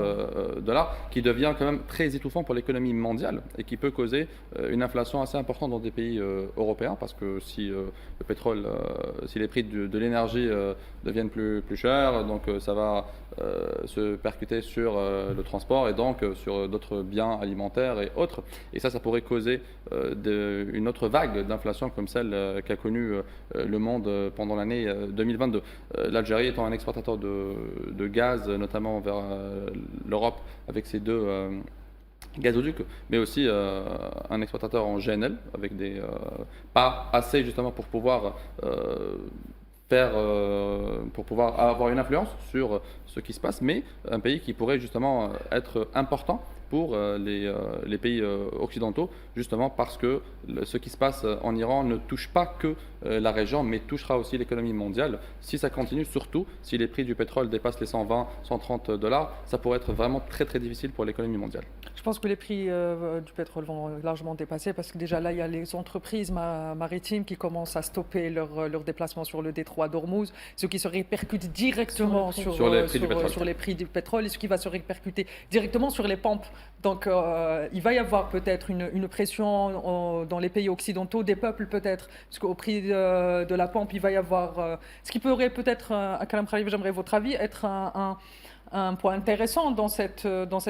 dollars, qui devient quand même très étouffant pour l'économie mondiale et qui peut causer une inflation assez importante dans des pays européens parce que si le pétrole, si les prix de l'énergie deviennent plus chers, donc ça va se percuter sur le transport et donc sur d'autres biens alimentaires et autres. Et ça pourrait causer une autre vague d'inflation comme celle qu'a connue le monde pendant l'année 2022. L'Algérie étant un exportateur de gaz, notamment vers l'Europe avec ses deux gazoducs, mais aussi un exportateur en GNL avec pas assez justement pour pouvoir pour pouvoir avoir une influence sur ce qui se passe, mais un pays qui pourrait justement être important pour les pays occidentaux, justement parce que ce qui se passe en Iran ne touche pas que la région, mais touchera aussi l'économie mondiale. Si ça continue, surtout si les prix du pétrole dépassent les 120, 130 dollars, ça pourrait être vraiment très très difficile pour l'économie mondiale. Je pense que les prix du pétrole vont largement dépasser parce que déjà là, il y a les entreprises maritimes qui commencent à stopper leur déplacement sur le détroit d'Ormuz, ce qui se répercute directement sur les prix du pétrole et ce qui va se répercuter directement sur les pompes. Donc il va y avoir peut-être une pression dans les pays occidentaux, des peuples peut-être, parce qu'au prix de la pompe, il va y avoir... ce qui pourrait peut-être, Akram Khaliev, j'aimerais votre avis, être un point intéressant dans cette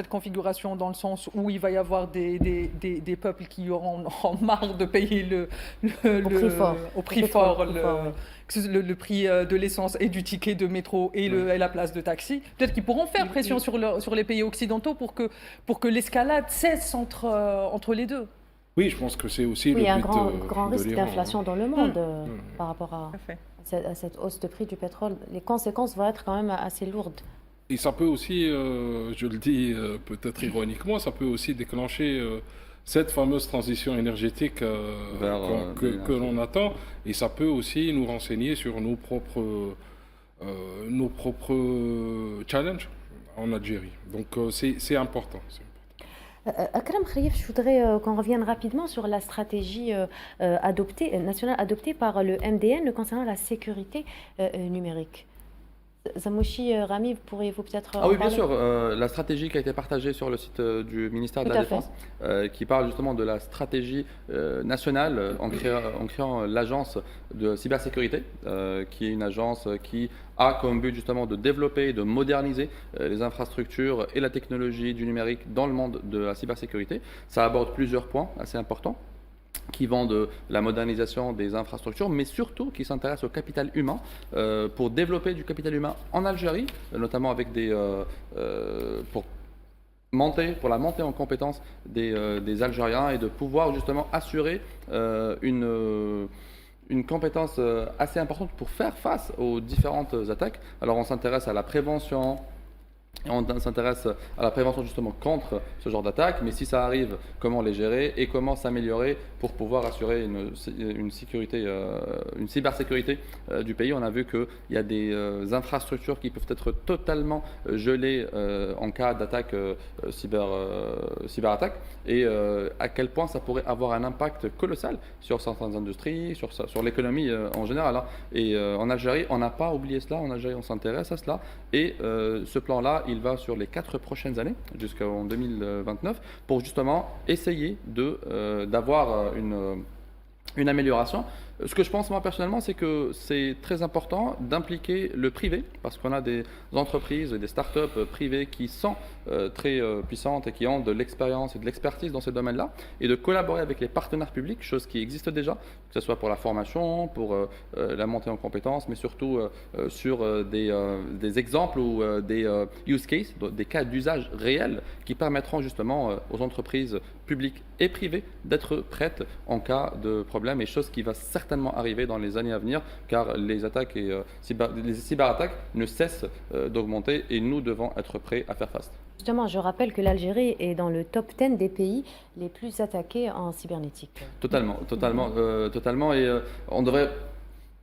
configuration, dans le sens où il va y avoir des peuples qui auront marre de payer au prix fort le prix de l'essence et du ticket de métro et la place de taxi. Peut-être qu'ils pourront faire pression sur les pays occidentaux pour que l'escalade cesse entre les deux. Oui, je pense que c'est aussi un grand risque d'inflation dans le monde par rapport à cette hausse de prix du pétrole. Les conséquences vont être quand même assez lourdes. Et ça peut aussi, je le dis peut-être ironiquement, ça peut aussi déclencher cette fameuse transition énergétique que l'on attend. Et ça peut aussi nous renseigner sur nos propres challenges en Algérie. Donc c'est important. Akram Khaliev, je voudrais qu'on revienne rapidement sur la stratégie nationale adoptée par le MDN concernant la sécurité numérique. Zamouchi, Rami, pourriez-vous peut-être Ah en oui, bien parler? sûr. La stratégie qui a été partagée sur le site du ministère de Tout la à fait. Défense, qui parle justement de la stratégie nationale en créant l'agence de cybersécurité, qui est une agence qui a comme but justement de développer et de moderniser les infrastructures et la technologie du numérique dans le monde de la cybersécurité. Ça aborde plusieurs points assez importants qui vont de la modernisation des infrastructures, mais surtout qui s'intéresse au capital humain pour développer du capital humain en Algérie, notamment avec pour la montée en compétence des Algériens et de pouvoir justement assurer une compétence assez importante pour faire face aux différentes attaques. Alors on s'intéresse à la prévention. Et on s'intéresse à la prévention justement contre ce genre d'attaque, mais si ça arrive, comment les gérer et comment s'améliorer pour pouvoir assurer une sécurité, une cybersécurité du pays. On a vu qu'il y a des infrastructures qui peuvent être totalement gelées en cas d'attaque cyberattaque et à quel point ça pourrait avoir un impact colossal sur certaines industries, sur l'économie en général. Hein. Et en Algérie, on n'a pas oublié cela. En Algérie, on s'intéresse à cela et ce plan-là, il va sur les 4 prochaines années, jusqu'en 2029, pour justement essayer d'avoir une amélioration. Ce que je pense moi personnellement, c'est que c'est très important d'impliquer le privé, parce qu'on a des entreprises et des startups privées qui sont très puissantes et qui ont de l'expérience et de l'expertise dans ces domaines-là, et de collaborer avec les partenaires publics, chose qui existe déjà, que ce soit pour la formation, pour la montée en compétences, mais surtout sur des exemples ou des use cases, des cas d'usage réels qui permettront justement aux entreprises publiques et privées d'être prêtes en cas de problème, et chose qui va certainement arriver dans les années à venir, car les attaques et les cyberattaques ne cessent d'augmenter et nous devons être prêts à faire face. Justement, je rappelle que l'Algérie est dans le top 10 des pays les plus attaqués en cybernétique. Totalement. Et on devrait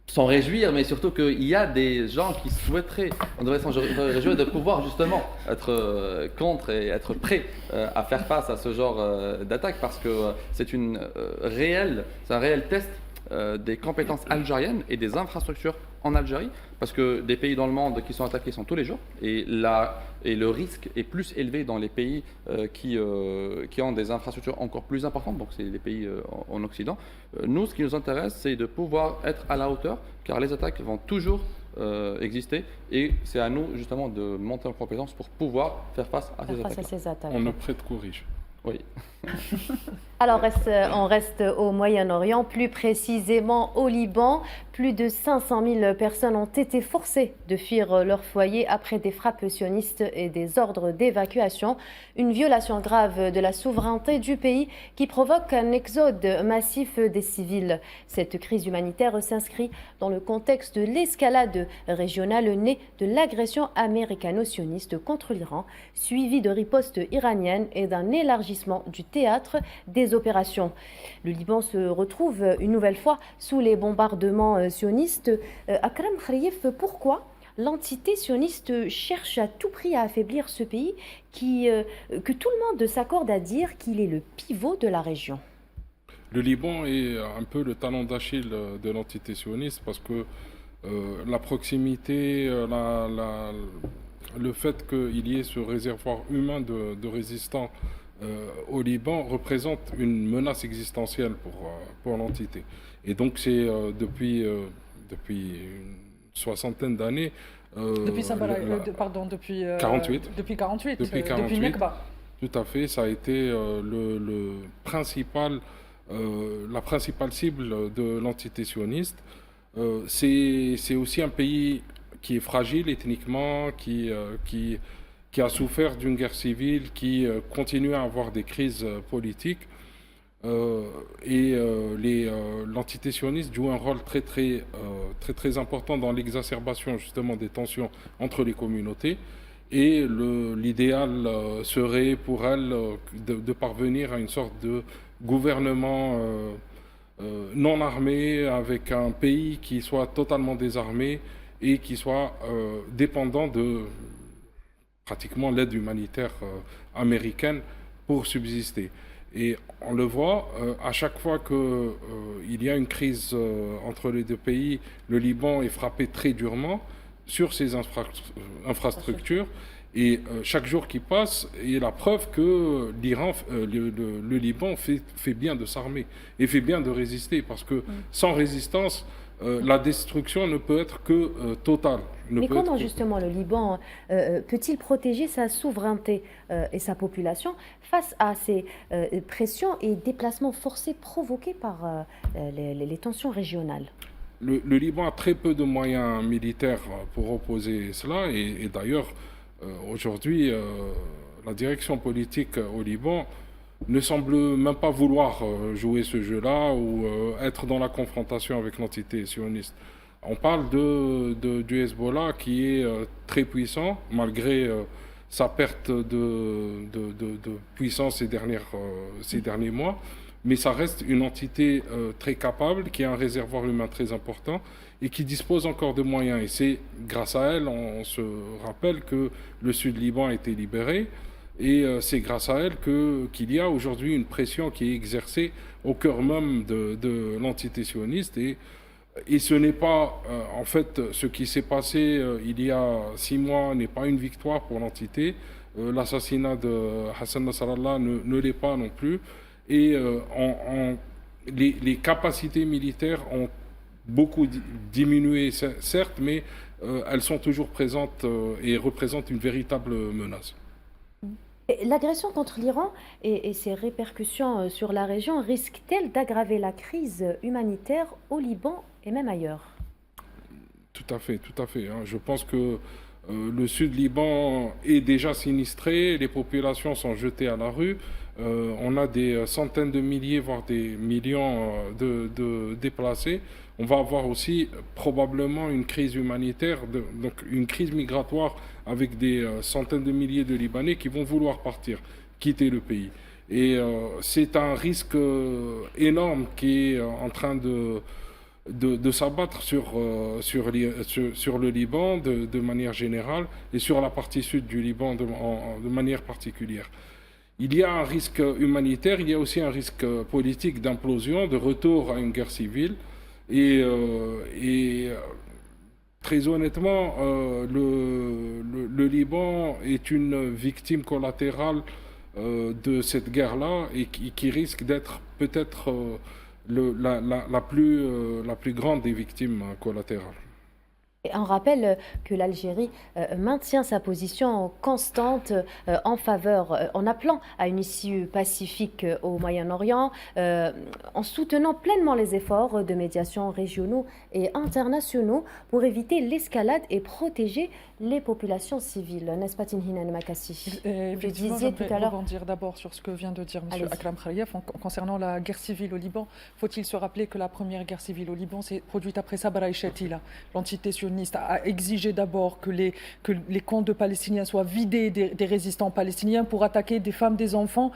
s'en réjouir, mais surtout qu'il y a des gens qui souhaiteraient, on devrait s'en réjouir de pouvoir justement être contre et être prêt à faire face à ce genre d'attaque, parce que c'est un réel test des compétences algériennes et des infrastructures en Algérie, parce que des pays dans le monde qui sont attaqués sont tous les jours, et le risque est plus élevé dans les pays qui ont des infrastructures encore plus importantes, donc c'est les pays en Occident. Nous, ce qui nous intéresse, c'est de pouvoir être à la hauteur, car les attaques vont toujours exister, et c'est à nous justement de monter en compétence pour pouvoir faire face à ces attaques. On ne prête qu'aux riches. Oui. Alors, on reste au Moyen-Orient, plus précisément au Liban. Plus de 500 000 personnes ont été forcées de fuir leur foyer après des frappes sionistes et des ordres d'évacuation. Une violation grave de la souveraineté du pays qui provoque un exode massif des civils. Cette crise humanitaire s'inscrit dans le contexte de l'escalade régionale née de l'agression américano-sioniste contre l'Iran, suivie de ripostes iraniennes et d'un élargissement du théâtre des opérations. Le Liban se retrouve une nouvelle fois sous les bombardements sionistes. Akram Khalif, pourquoi l'entité sioniste cherche à tout prix à affaiblir ce pays que tout le monde s'accorde à dire qu'il est le pivot de la région? Le Liban est un peu le talon d'Achille de l'entité sioniste, parce que la proximité, le fait qu'il y ait ce réservoir humain de résistants au Liban représente une menace existentielle pour l'entité. Et donc c'est depuis une soixantaine d'années. Depuis 48. Depuis 48. Depuis 48. Depuis Nekba. Tout à fait. Ça a été la principale cible de l'entité sioniste. C'est aussi un pays qui est fragile ethniquement, qui a souffert d'une guerre civile, qui continue à avoir des crises politiques. L'entité sioniste joue un rôle très important dans l'exacerbation justement des tensions entre les communautés. Et l'idéal serait pour elle de parvenir à une sorte de gouvernement non armé, avec un pays qui soit totalement désarmé et qui soit dépendant de pratiquement l'aide humanitaire américaine pour subsister. Et on le voit, à chaque fois qu'il y a une crise entre les deux pays, le Liban est frappé très durement. sur ces infrastructures. Et chaque jour qui passe est la preuve que le Liban fait bien de s'armer et fait bien de résister, parce que sans résistance, la destruction ne peut être que totale. Mais comment justement le Liban peut-il protéger sa souveraineté et sa population face à ces pressions et déplacements forcés provoqués par les tensions régionales? Le Liban a très peu de moyens militaires pour opposer cela, et d'ailleurs, aujourd'hui, la direction politique au Liban ne semble même pas vouloir jouer ce jeu-là ou être dans la confrontation avec l'entité sioniste. On parle du Hezbollah qui est très puissant, malgré sa perte de puissance ces derniers mois, mais ça reste une entité très capable, qui a un réservoir humain très important et qui dispose encore de moyens. Et c'est grâce à elle, on se rappelle que le Sud Liban a été libéré, et c'est grâce à elle qu'il y a aujourd'hui une pression qui est exercée au cœur même de l'entité sioniste. Et ce n'est pas, en fait, ce qui s'est passé il y a 6 mois n'est pas une victoire pour l'entité. L'assassinat de Hassan Nasrallah ne l'est pas non plus. Et les capacités militaires ont beaucoup diminué, certes, mais elles sont toujours présentes et représentent une véritable menace. L'agression contre l'Iran et ses répercussions sur la région risquent-elles d'aggraver la crise humanitaire au Liban et même ailleurs? Tout à fait, tout à fait. Je pense que le Sud Liban est déjà sinistré, les populations sont jetées à la rue. On a des centaines de milliers, voire des millions de déplacés. On va avoir aussi probablement une crise humanitaire, donc une crise migratoire, avec des centaines de milliers de Libanais qui vont vouloir partir, quitter le pays. Et c'est un risque énorme qui est en train de s'abattre sur le Liban de manière générale, et sur la partie sud du Liban de manière particulière. Il y a un risque humanitaire, il y a aussi un risque politique d'implosion, de retour à une guerre civile. Et très honnêtement, le Liban est une victime collatérale de cette guerre-là, et qui risque d'être peut-être la plus grande des victimes collatérales. Et on rappelle que l'Algérie maintient sa position constante en faveur, en appelant à une issue pacifique au Moyen-Orient, en soutenant pleinement les efforts de médiation régionaux et internationaux pour éviter l'escalade et protéger les populations civiles. N'est-ce pas, Tinhinan Makassi? Je disais tout à l'heure. Rebondir d'abord sur ce que vient de dire M. Akram Khaliev concernant la guerre civile au Liban. Faut-il se rappeler que la première guerre civile au Liban s'est produite après Sabra et Shatila. L'entité sioniste a exigé d'abord que les camps de Palestiniens soient vidés des résistants palestiniens pour attaquer des femmes, des enfants.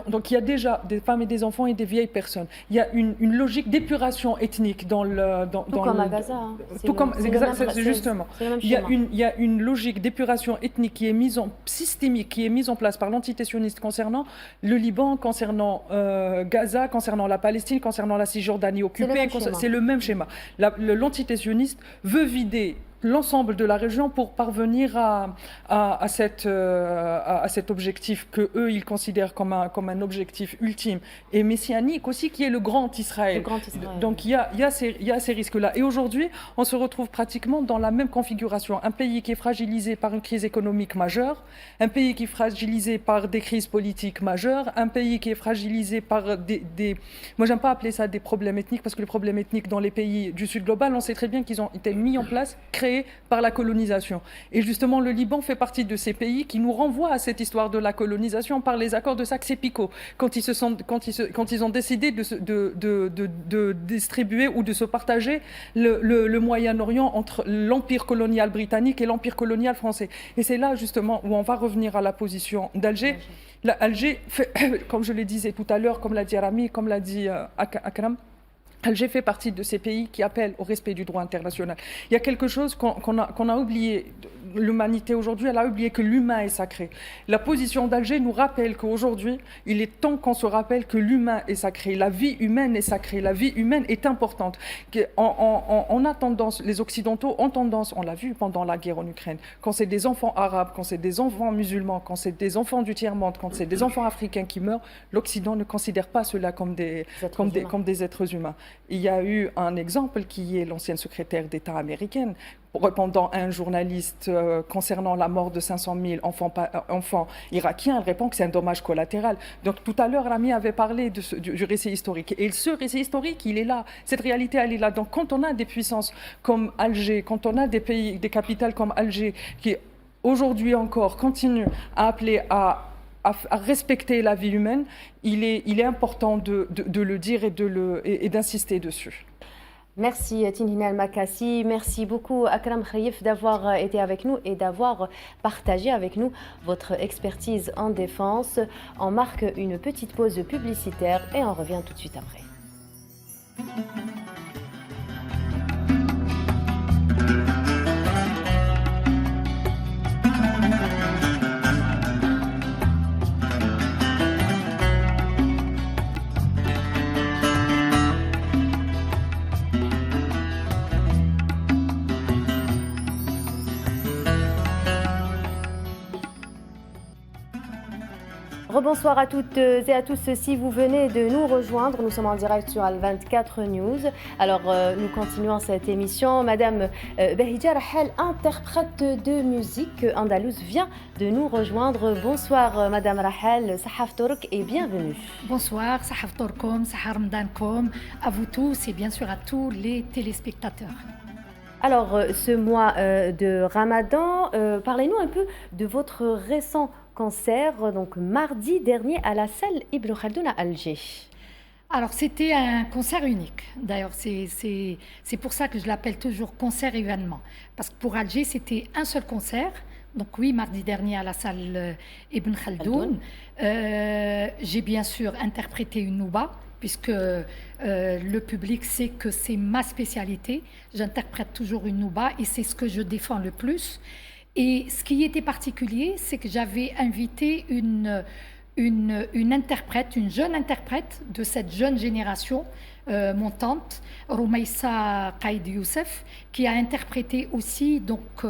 Donc il y a déjà des femmes et des enfants et des vieilles personnes. Il y a une logique d'épuration ethnique dans le... comme à Gaza. Hein. Justement. Il y a une logique d'épuration ethnique systémique qui est mise en place par l'entité sioniste concernant le Liban, concernant Gaza, concernant la Palestine, concernant la Cisjordanie occupée. C'est le même schéma. L'entité sioniste veut vider l'ensemble de la région pour parvenir à cet objectif que eux ils considèrent comme un objectif ultime et messianique aussi, qui est le Grand Israël. Donc il y a ces risques-là. Et aujourd'hui, on se retrouve pratiquement dans la même configuration. Un pays qui est fragilisé par une crise économique majeure, un pays qui est fragilisé par des crises politiques majeures, un pays qui est fragilisé par des... Moi, j'aime pas appeler ça des problèmes ethniques, parce que les problèmes ethniques dans les pays du Sud global, on sait très bien qu'ils ont été mis en place, créés par la colonisation. Et justement, le Liban fait partie de ces pays qui nous renvoient à cette histoire de la colonisation par les accords de Saxe-Picot, quand ils ont décidé de distribuer ou de se partager le Moyen-Orient entre l'empire colonial britannique et l'empire colonial français. Et c'est là justement où on va revenir à la position d'Alger. Alger, comme je le disais tout à l'heure, comme l'a dit Arami, comme l'a dit Akram, Alger fait partie de ces pays qui appellent au respect du droit international. Il y a quelque chose qu'on a oublié. L'humanité aujourd'hui, elle a oublié que l'humain est sacré. La position d'Alger nous rappelle qu'aujourd'hui, il est temps qu'on se rappelle que l'humain est sacré. La vie humaine est sacrée. La vie humaine est importante. On a tendance, les Occidentaux ont tendance, on l'a vu pendant la guerre en Ukraine, quand c'est des enfants arabes, quand c'est des enfants musulmans, quand c'est des enfants du tiers-monde, quand c'est des enfants africains qui meurent, l'Occident ne considère pas cela comme des êtres humains. Il y a eu un exemple qui est l'ancienne secrétaire d'État américaine, répondant à un journaliste concernant la mort de 500 000 enfants irakiens, elle répond que c'est un dommage collatéral. Donc tout à l'heure, Rami avait parlé du récit historique. Et ce récit historique, il est là. Cette réalité, elle est là. Donc quand on a des puissances comme Alger, quand on a des pays, des capitales comme Alger, qui aujourd'hui encore continuent à appeler à respecter la vie humaine, il est important de le dire et d'insister dessus. Merci Tinhina Al-Makassi, merci beaucoup Akram Khaïf d'avoir été avec nous et d'avoir partagé avec nous votre expertise en défense. On marque une petite pause publicitaire et on revient tout de suite après. Rebonsoir à toutes et à tous. Si vous venez de nous rejoindre, nous sommes en direct sur Al24 News. Alors, nous continuons cette émission. Madame Bahija Rahel, interprète de musique andalouse, vient de nous rejoindre. Bonsoir, Madame Rahel, Sahaf Tork et bienvenue. Bonsoir, Sahaf Torkom, Sahar Mdankom, à vous tous et bien sûr à tous les téléspectateurs. Alors, ce mois de Ramadan, parlez-nous un peu de votre récent concert, donc mardi dernier à la salle Ibn Khaldoun à Alger. Alors c'était un concert unique. D'ailleurs c'est pour ça que je l'appelle toujours concert événement. Parce que pour Alger c'était un seul concert. Donc oui, mardi dernier à la salle Ibn Khaldoun. J'ai bien sûr interprété une nouba puisque le public sait que c'est ma spécialité. J'interprète toujours une nouba et c'est ce que je défends le plus. Et ce qui était particulier, c'est que j'avais invité une interprète, une jeune interprète de cette jeune génération montante, Roumaïssa Qaïd Youssef, qui a interprété aussi donc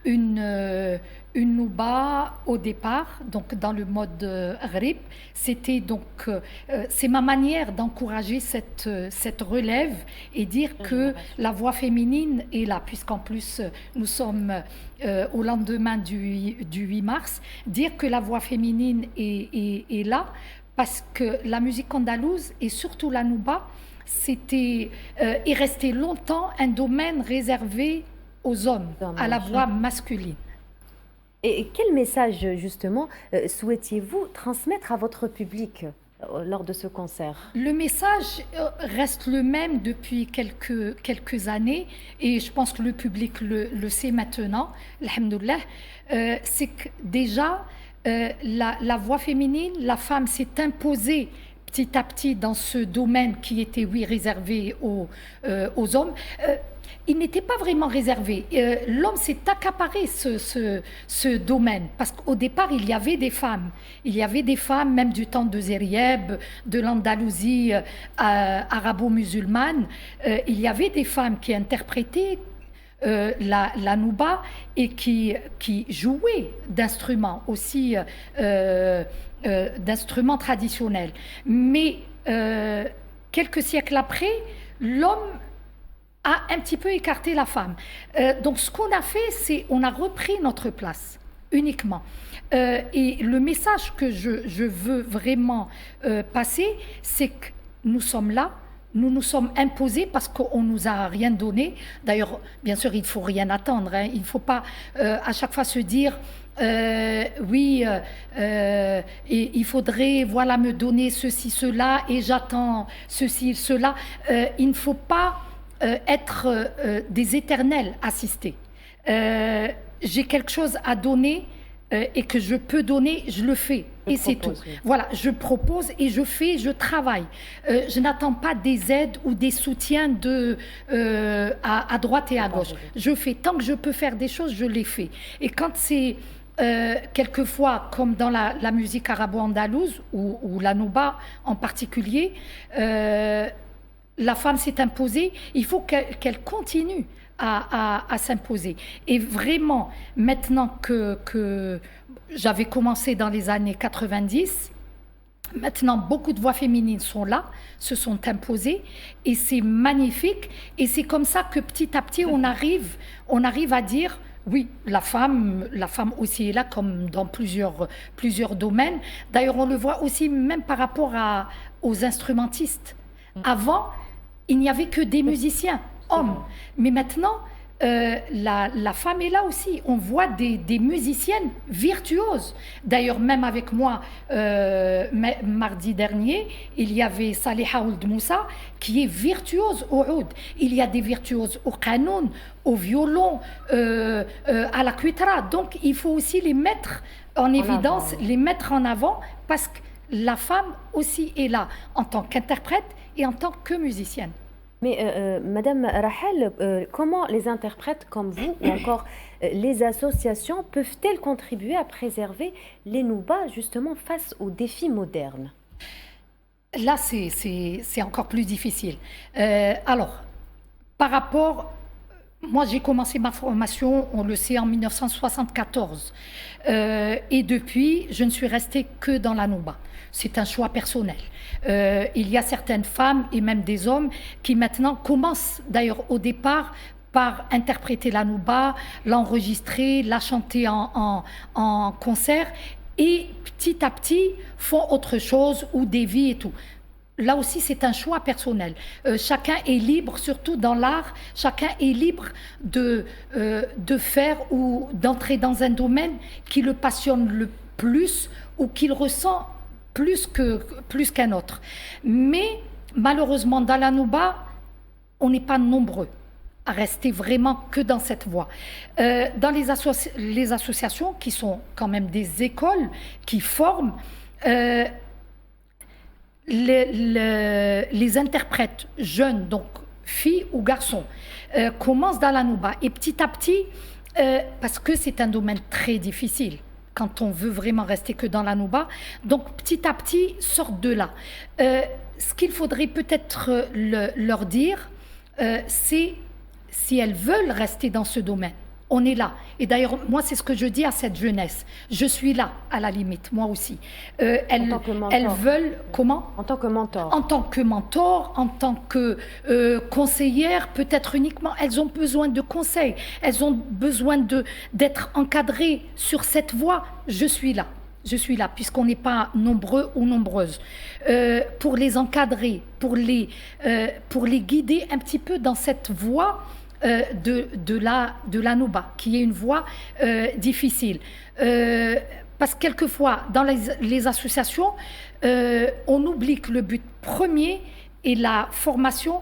une nouba au départ, donc dans le mode ghrib. C'était donc c'est ma manière d'encourager cette relève et dire que la voix féminine est là, puisqu'en plus nous sommes au lendemain du 8 mars, dire que la voix féminine est là, parce que la musique andalouse et surtout la nouba, est resté longtemps un domaine réservé aux hommes, à la voix masculine. Et quel message, justement, souhaitiez-vous transmettre à votre public lors de ce concert? Le message reste le même depuis quelques années, et je pense que le public le sait maintenant, alhamdoulilah, c'est que déjà, la voix féminine, la femme s'est imposée petit à petit dans ce domaine qui était, oui, réservé aux hommes. Il n'était pas vraiment réservé. L'homme s'est accaparé ce domaine, parce qu'au départ, il y avait des femmes. Il y avait des femmes, même du temps de Zérieb, de l'Andalousie arabo-musulmane. Il y avait des femmes qui interprétaient la nouba et qui jouaient d'instruments aussi, d'instruments traditionnels. Mais quelques siècles après, l'homme a un petit peu écarté la femme. Donc ce qu'on a fait, c'est on a repris notre place uniquement. Et le message que je veux vraiment passer, c'est que nous sommes là, nous nous sommes imposés parce qu'on ne nous a rien donné. D'ailleurs, bien sûr, il ne faut rien attendre. Hein. Il ne faut pas à chaque fois se dire oui, et il faudrait voilà, me donner ceci, cela, et j'attends ceci, cela. Il ne faut pas être des éternels assistés. J'ai quelque chose à donner et que je peux donner, je le fais. Et c'est tout. Oui. Voilà, je propose et je fais, je travaille. Je n'attends pas des aides ou des soutiens à droite et à gauche. Je fais. Tant que je peux faire des choses, je les fais. Et quand c'est quelquefois, comme dans la musique arabo-andalouse, ou la nouba en particulier, la femme s'est imposée, il faut qu'elle continue à s'imposer. Et vraiment, maintenant que j'avais commencé dans les années 90, maintenant beaucoup de voix féminines sont là, se sont imposées, et c'est magnifique. Et c'est comme ça que petit à petit, on arrive à dire, oui, la femme aussi est là, comme dans plusieurs domaines. D'ailleurs, on le voit aussi même par rapport aux instrumentistes. Avant, il n'y avait que des musiciens, hommes. Mais maintenant, la femme est là aussi. On voit des musiciennes virtuoses. D'ailleurs, même avec moi, mardi dernier, il y avait Saliha Ould Moussa qui est virtuose au oud. Il y a des virtuoses au qanoun, au violon, à la cuitra. Donc, il faut aussi les mettre en évidence, les mettre en avant, parce que la femme aussi est là en tant qu'interprète et en tant que musicienne. Mais Madame Rahel, comment les interprètes comme vous ou encore les associations peuvent-elles contribuer à préserver les noubas justement face aux défis modernes? Là, c'est encore plus difficile. Alors, par rapport... Moi, j'ai commencé ma formation, on le sait, en 1974. Et depuis, je ne suis restée que dans la nouba. C'est un choix personnel. Il y a certaines femmes et même des hommes qui maintenant commencent, d'ailleurs au départ, par interpréter la nouba, l'enregistrer, la chanter en concert, et petit à petit font autre chose ou dévient et tout. Là aussi, c'est un choix personnel. Chacun est libre, surtout dans l'art, chacun est libre de faire ou d'entrer dans un domaine qui le passionne le plus ou qu'il ressent plus qu'un autre. Mais malheureusement, dans la nouba, on n'est pas nombreux à rester vraiment que dans cette voie. Dans les associations, qui sont quand même des écoles qui forment, les interprètes jeunes, donc filles ou garçons, commencent dans la nouba. Et petit à petit, parce que c'est un domaine très difficile, quand on veut vraiment rester que dans la nouba, donc petit à petit sortent de là. Ce qu'il faudrait peut-être leur dire, c'est si elles veulent rester dans ce domaine. On est là. Et d'ailleurs, moi, c'est ce que je dis à cette jeunesse. Je suis là, à la limite, moi aussi. Elles veulent... Comment? En tant que mentor. En tant que mentor, en tant que conseillère, peut-être uniquement. Elles ont besoin de conseils. Elles ont besoin d'être encadrées sur cette voie. Je suis là. Je suis là, puisqu'on n'est pas nombreux ou nombreuses. Pour les encadrer, pour les guider un petit peu dans cette voie de la nouba, qui est une voie difficile. Parce que quelquefois, dans les associations, on oublie que le but premier est la formation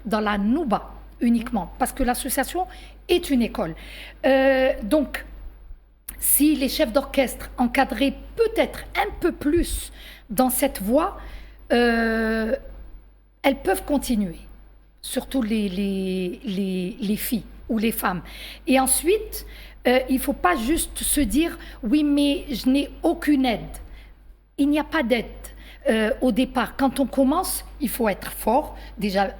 dans la nouba uniquement, parce que l'association est une école. Donc, si les chefs d'orchestre encadraient peut-être un peu plus dans cette voie, elles peuvent continuer. Surtout les filles ou les femmes. Et ensuite, il ne faut pas juste se dire « oui, mais je n'ai aucune aide ». Il n'y a pas d'aide au départ. Quand on commence, il faut être fort, déjà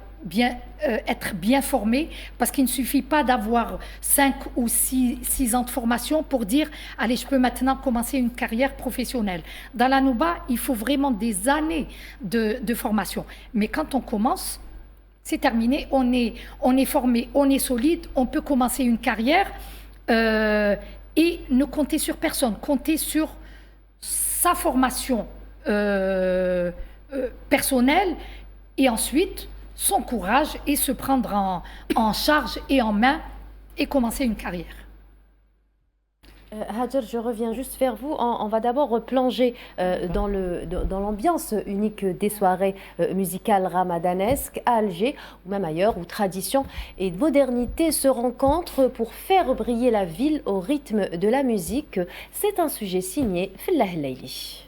être bien formé, parce qu'il ne suffit pas d'avoir 5 ou 6 ans de formation pour dire « allez, je peux maintenant commencer une carrière professionnelle ». Dans la nouba, il faut vraiment des années de formation. Mais quand on commence, c'est terminé, on est formé, on est solide, on peut commencer une carrière et ne compter sur personne, compter sur sa formation personnelle et ensuite son courage et se prendre en charge et en main et commencer une carrière. Hajar, je reviens juste vers vous. On va d'abord replonger dans l'ambiance unique des soirées musicales ramadanesques à Alger ou même ailleurs où tradition et modernité se rencontrent pour faire briller la ville au rythme de la musique. C'est un sujet signé Fillah Leili.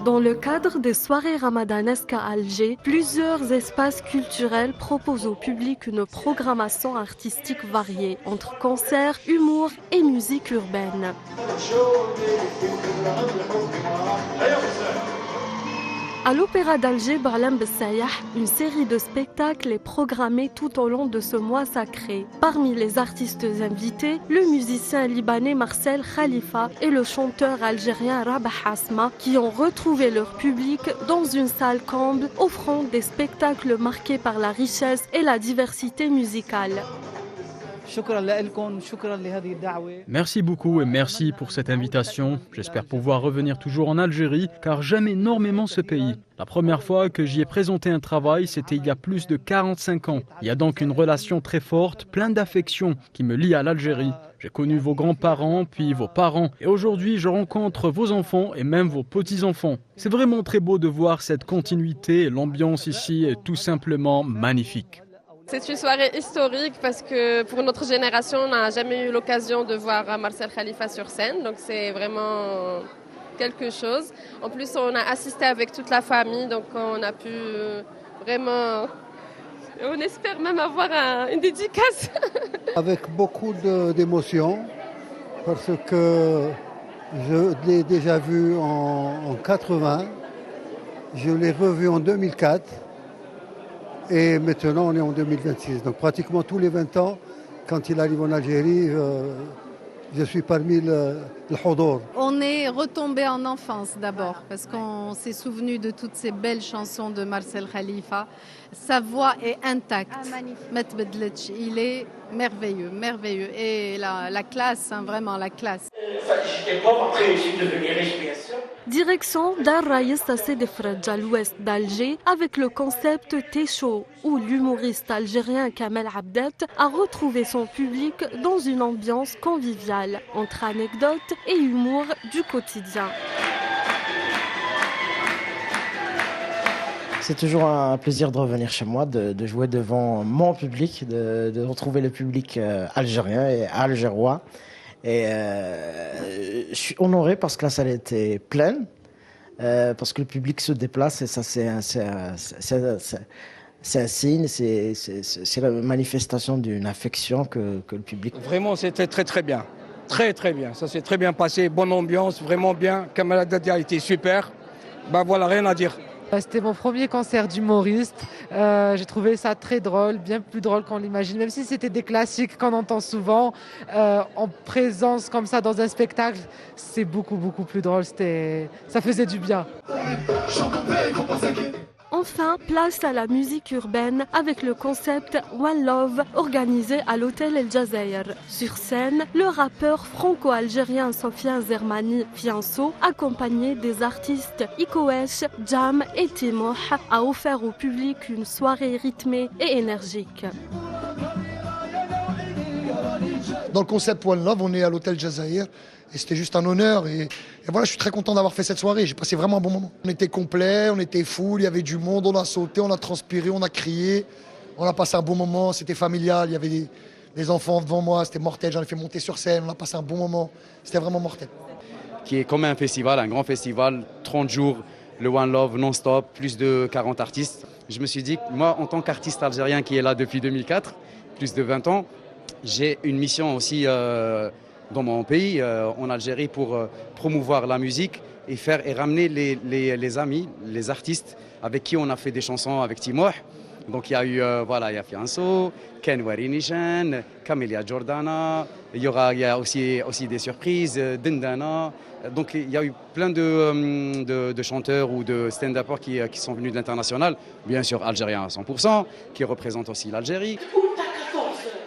Dans le cadre des soirées ramadanesques à Alger, plusieurs espaces culturels proposent au public une programmation artistique variée entre concerts, humour et musique urbaine. À l'Opéra d'Alger, Barlam Bessayah, une série de spectacles est programmée tout au long de ce mois sacré. Parmi les artistes invités, le musicien libanais Marcel Khalifa et le chanteur algérien Rabah Asma qui ont retrouvé leur public dans une salle comble offrant des spectacles marqués par la richesse et la diversité musicale. Merci beaucoup et merci pour cette invitation. J'espère pouvoir revenir toujours en Algérie car j'aime énormément ce pays. La première fois que j'y ai présenté un travail, c'était il y a plus de 45 ans. Il y a donc une relation très forte, pleine d'affection qui me lie à l'Algérie. J'ai connu vos grands-parents, puis vos parents et aujourd'hui je rencontre vos enfants et même vos petits-enfants. C'est vraiment très beau de voir cette continuité et l'ambiance ici est tout simplement magnifique. C'est une soirée historique parce que pour notre génération, on n'a jamais eu l'occasion de voir Marcel Khalifa sur scène. Donc c'est vraiment quelque chose. En plus, on a assisté avec toute la famille, donc on a pu vraiment... On espère même avoir une dédicace. Avec beaucoup d'émotion, parce que je l'ai déjà vu en 80, je l'ai revu en 2004. Et maintenant, on est en 2026. Donc pratiquement tous les 20 ans, quand il arrive en Algérie, je suis parmi le Hodor. On est retombé en enfance d'abord, parce qu'on s'est souvenu de toutes ces belles chansons de Marcel Khalifa. Sa voix est intacte. Magnifique. Il est merveilleux, merveilleux. Et la classe, hein, vraiment la classe. J'étais pauvre, après je suis devenu riche, bien sûr. Direction Dar Raïs à Sédefredj à l'ouest d'Alger avec le concept Thé chaud où l'humoriste algérien Kamel Abdet a retrouvé son public dans une ambiance conviviale entre anecdotes et humour du quotidien. C'est toujours un plaisir de revenir chez moi, de jouer devant mon public, de retrouver le public algérien et algérois. Et je suis honoré parce que la salle était pleine, parce que le public se déplace et ça c'est un signe, c'est la manifestation d'une affection que le public... Vraiment c'était très bien, très bien, ça s'est très bien passé, bonne ambiance, vraiment bien, Kamel Abdet a été super, ben voilà, rien à dire. C'était mon premier concert d'humoriste. J'ai trouvé ça très drôle, bien plus drôle qu'on l'imagine. Même si c'était des classiques qu'on entend souvent, en présence comme ça dans un spectacle, c'est beaucoup plus drôle. Ça faisait du bien. Enfin, place à la musique urbaine avec le concept One Love organisé à l'hôtel El Jazair. Sur scène, le rappeur franco-algérien Sofiane Zermani Fianso, accompagné des artistes Ikowesh, Jam et Timoh, a offert au public une soirée rythmée et énergique. Dans le concept One Love, on est à l'hôtel Jazair. Et c'était juste un honneur. Et voilà, je suis très content d'avoir fait cette soirée. J'ai passé vraiment un bon moment. On était complet, on était full, il y avait du monde, on a sauté, on a transpiré, on a crié. On a passé un bon moment, c'était familial, il y avait des enfants devant moi, c'était mortel. J'en ai fait monter sur scène, on a passé un bon moment. C'était vraiment mortel. Qui est comme un festival, un grand festival, 30 jours, le One Love non-stop, plus de 40 artistes. Je me suis dit, moi, en tant qu'artiste algérien qui est là depuis 2004, plus de 20 ans, j'ai une mission aussi... dans mon pays, en Algérie, pour promouvoir la musique et ramener les amis, les artistes avec qui on a fait des chansons avec Timoh. Donc il y a eu il y a Fianso, Ken Warinishan, Camélia Jordana, il y a aussi des surprises, Dindana. Donc il y a eu plein de chanteurs ou de stand-uppers qui sont venus de l'international, bien sûr algériens à 100%, qui représentent aussi l'Algérie.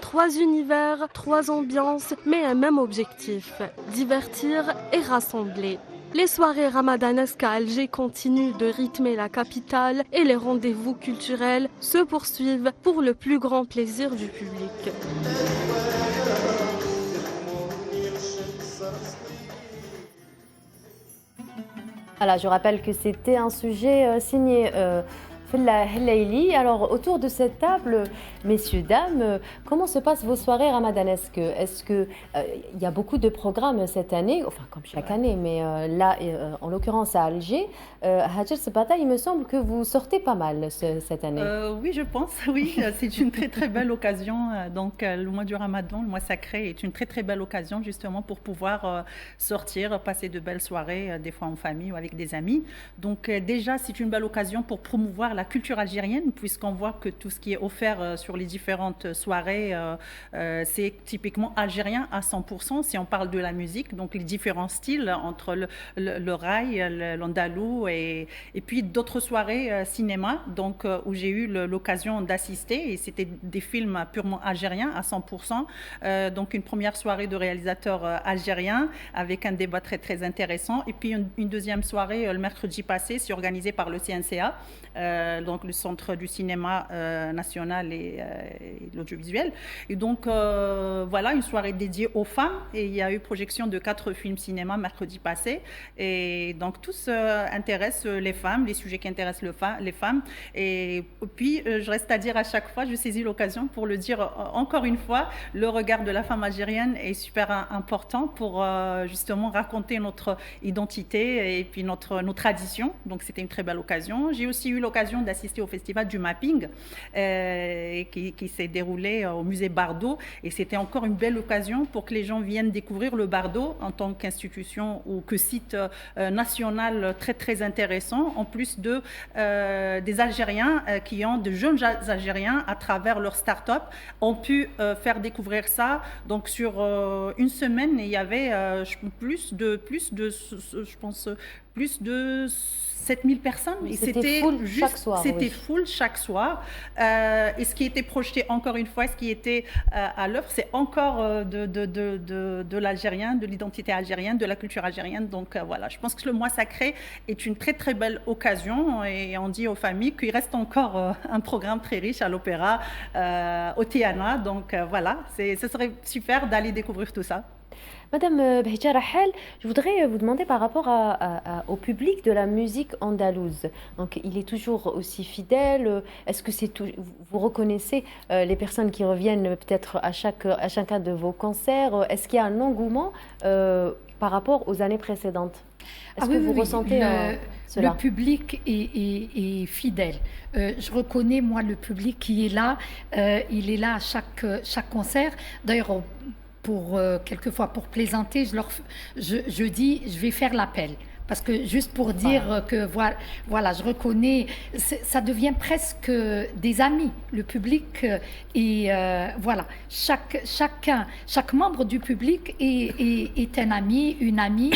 3 univers, 3 ambiances, mais un même objectif, divertir et rassembler. Les soirées ramadanesques à Alger continuent de rythmer la capitale et les rendez-vous culturels se poursuivent pour le plus grand plaisir du public. Voilà, je rappelle que c'était un sujet signé Fella Helaili. Alors, autour de cette table, messieurs, dames, comment se passent vos soirées ramadanesques? Est-ce qu'il y a beaucoup de programmes cette année, enfin comme chaque année, mais là, en l'occurrence à Alger, Hadjer Sebata, il me semble que vous sortez pas mal cette année. Oui, je pense, oui. C'est une très très belle occasion. Donc, le mois du Ramadan, le mois sacré, est une très très belle occasion justement pour pouvoir sortir, passer de belles soirées, des fois en famille ou avec des amis. Donc, déjà, c'est une belle occasion pour promouvoir la culture algérienne, puisqu'on voit que tout ce qui est offert sur les différentes soirées, c'est typiquement algérien à 100%. Si on parle de la musique, donc les différents styles entre le raï, l'andalou et puis d'autres soirées cinéma, donc où j'ai eu l'occasion d'assister, et c'était des films purement algériens à 100%. Donc une première soirée de réalisateurs algériens avec un débat très très intéressant, et puis une deuxième soirée le mercredi passé, c'est organisé par le CNCA. Donc le Centre du cinéma national et l'audiovisuel. Et donc, voilà, une soirée dédiée aux femmes. Et il y a eu projection de 4 films cinéma mercredi passé. Et donc, tous intéressent les femmes, les sujets qui intéressent les femmes. Et puis, je reste à dire à chaque fois, je saisis l'occasion pour le dire encore une fois, le regard de la femme algérienne est super important pour justement raconter notre identité et puis nos traditions. Donc, c'était une très belle occasion. J'ai aussi eu l'occasion d'assister au festival du mapping qui s'est déroulé au musée Bardot, et c'était encore une belle occasion pour que les gens viennent découvrir le Bardot en tant qu'institution ou que site national très très intéressant, en plus des Algériens de jeunes Algériens à travers leur start-up ont pu faire découvrir ça. Donc sur une semaine, il y avait plus de 7000 personnes. Et c'était full chaque soir. C'était full chaque soir. Et ce qui était projeté, encore une fois, ce qui était à l'œuvre, c'est encore de l'algérien, de l'identité algérienne, de la culture algérienne. Donc voilà, je pense que le mois sacré est une très très belle occasion, et on dit aux familles qu'il reste encore un programme très riche à l'Opéra, au Tiana. Donc voilà, ce serait super d'aller découvrir tout ça. Madame Bahija Rahel, je voudrais vous demander par rapport au public de la musique andalouse. Donc, il est toujours aussi fidèle. Est-ce que vous reconnaissez les personnes qui reviennent peut-être à chacun de vos concerts? Est-ce qu'il y a un engouement par rapport aux années précédentes? Est-ce que vous ressentez cela? Le public est fidèle. Je reconnais, moi, le public qui est là. Il est là à chaque concert. D'ailleurs, quelquefois pour plaisanter, je dis je vais faire l'appel, parce que juste pour dire que voilà, je reconnais, ça devient presque des amis, le public, et voilà, chaque membre du public est un ami, une amie,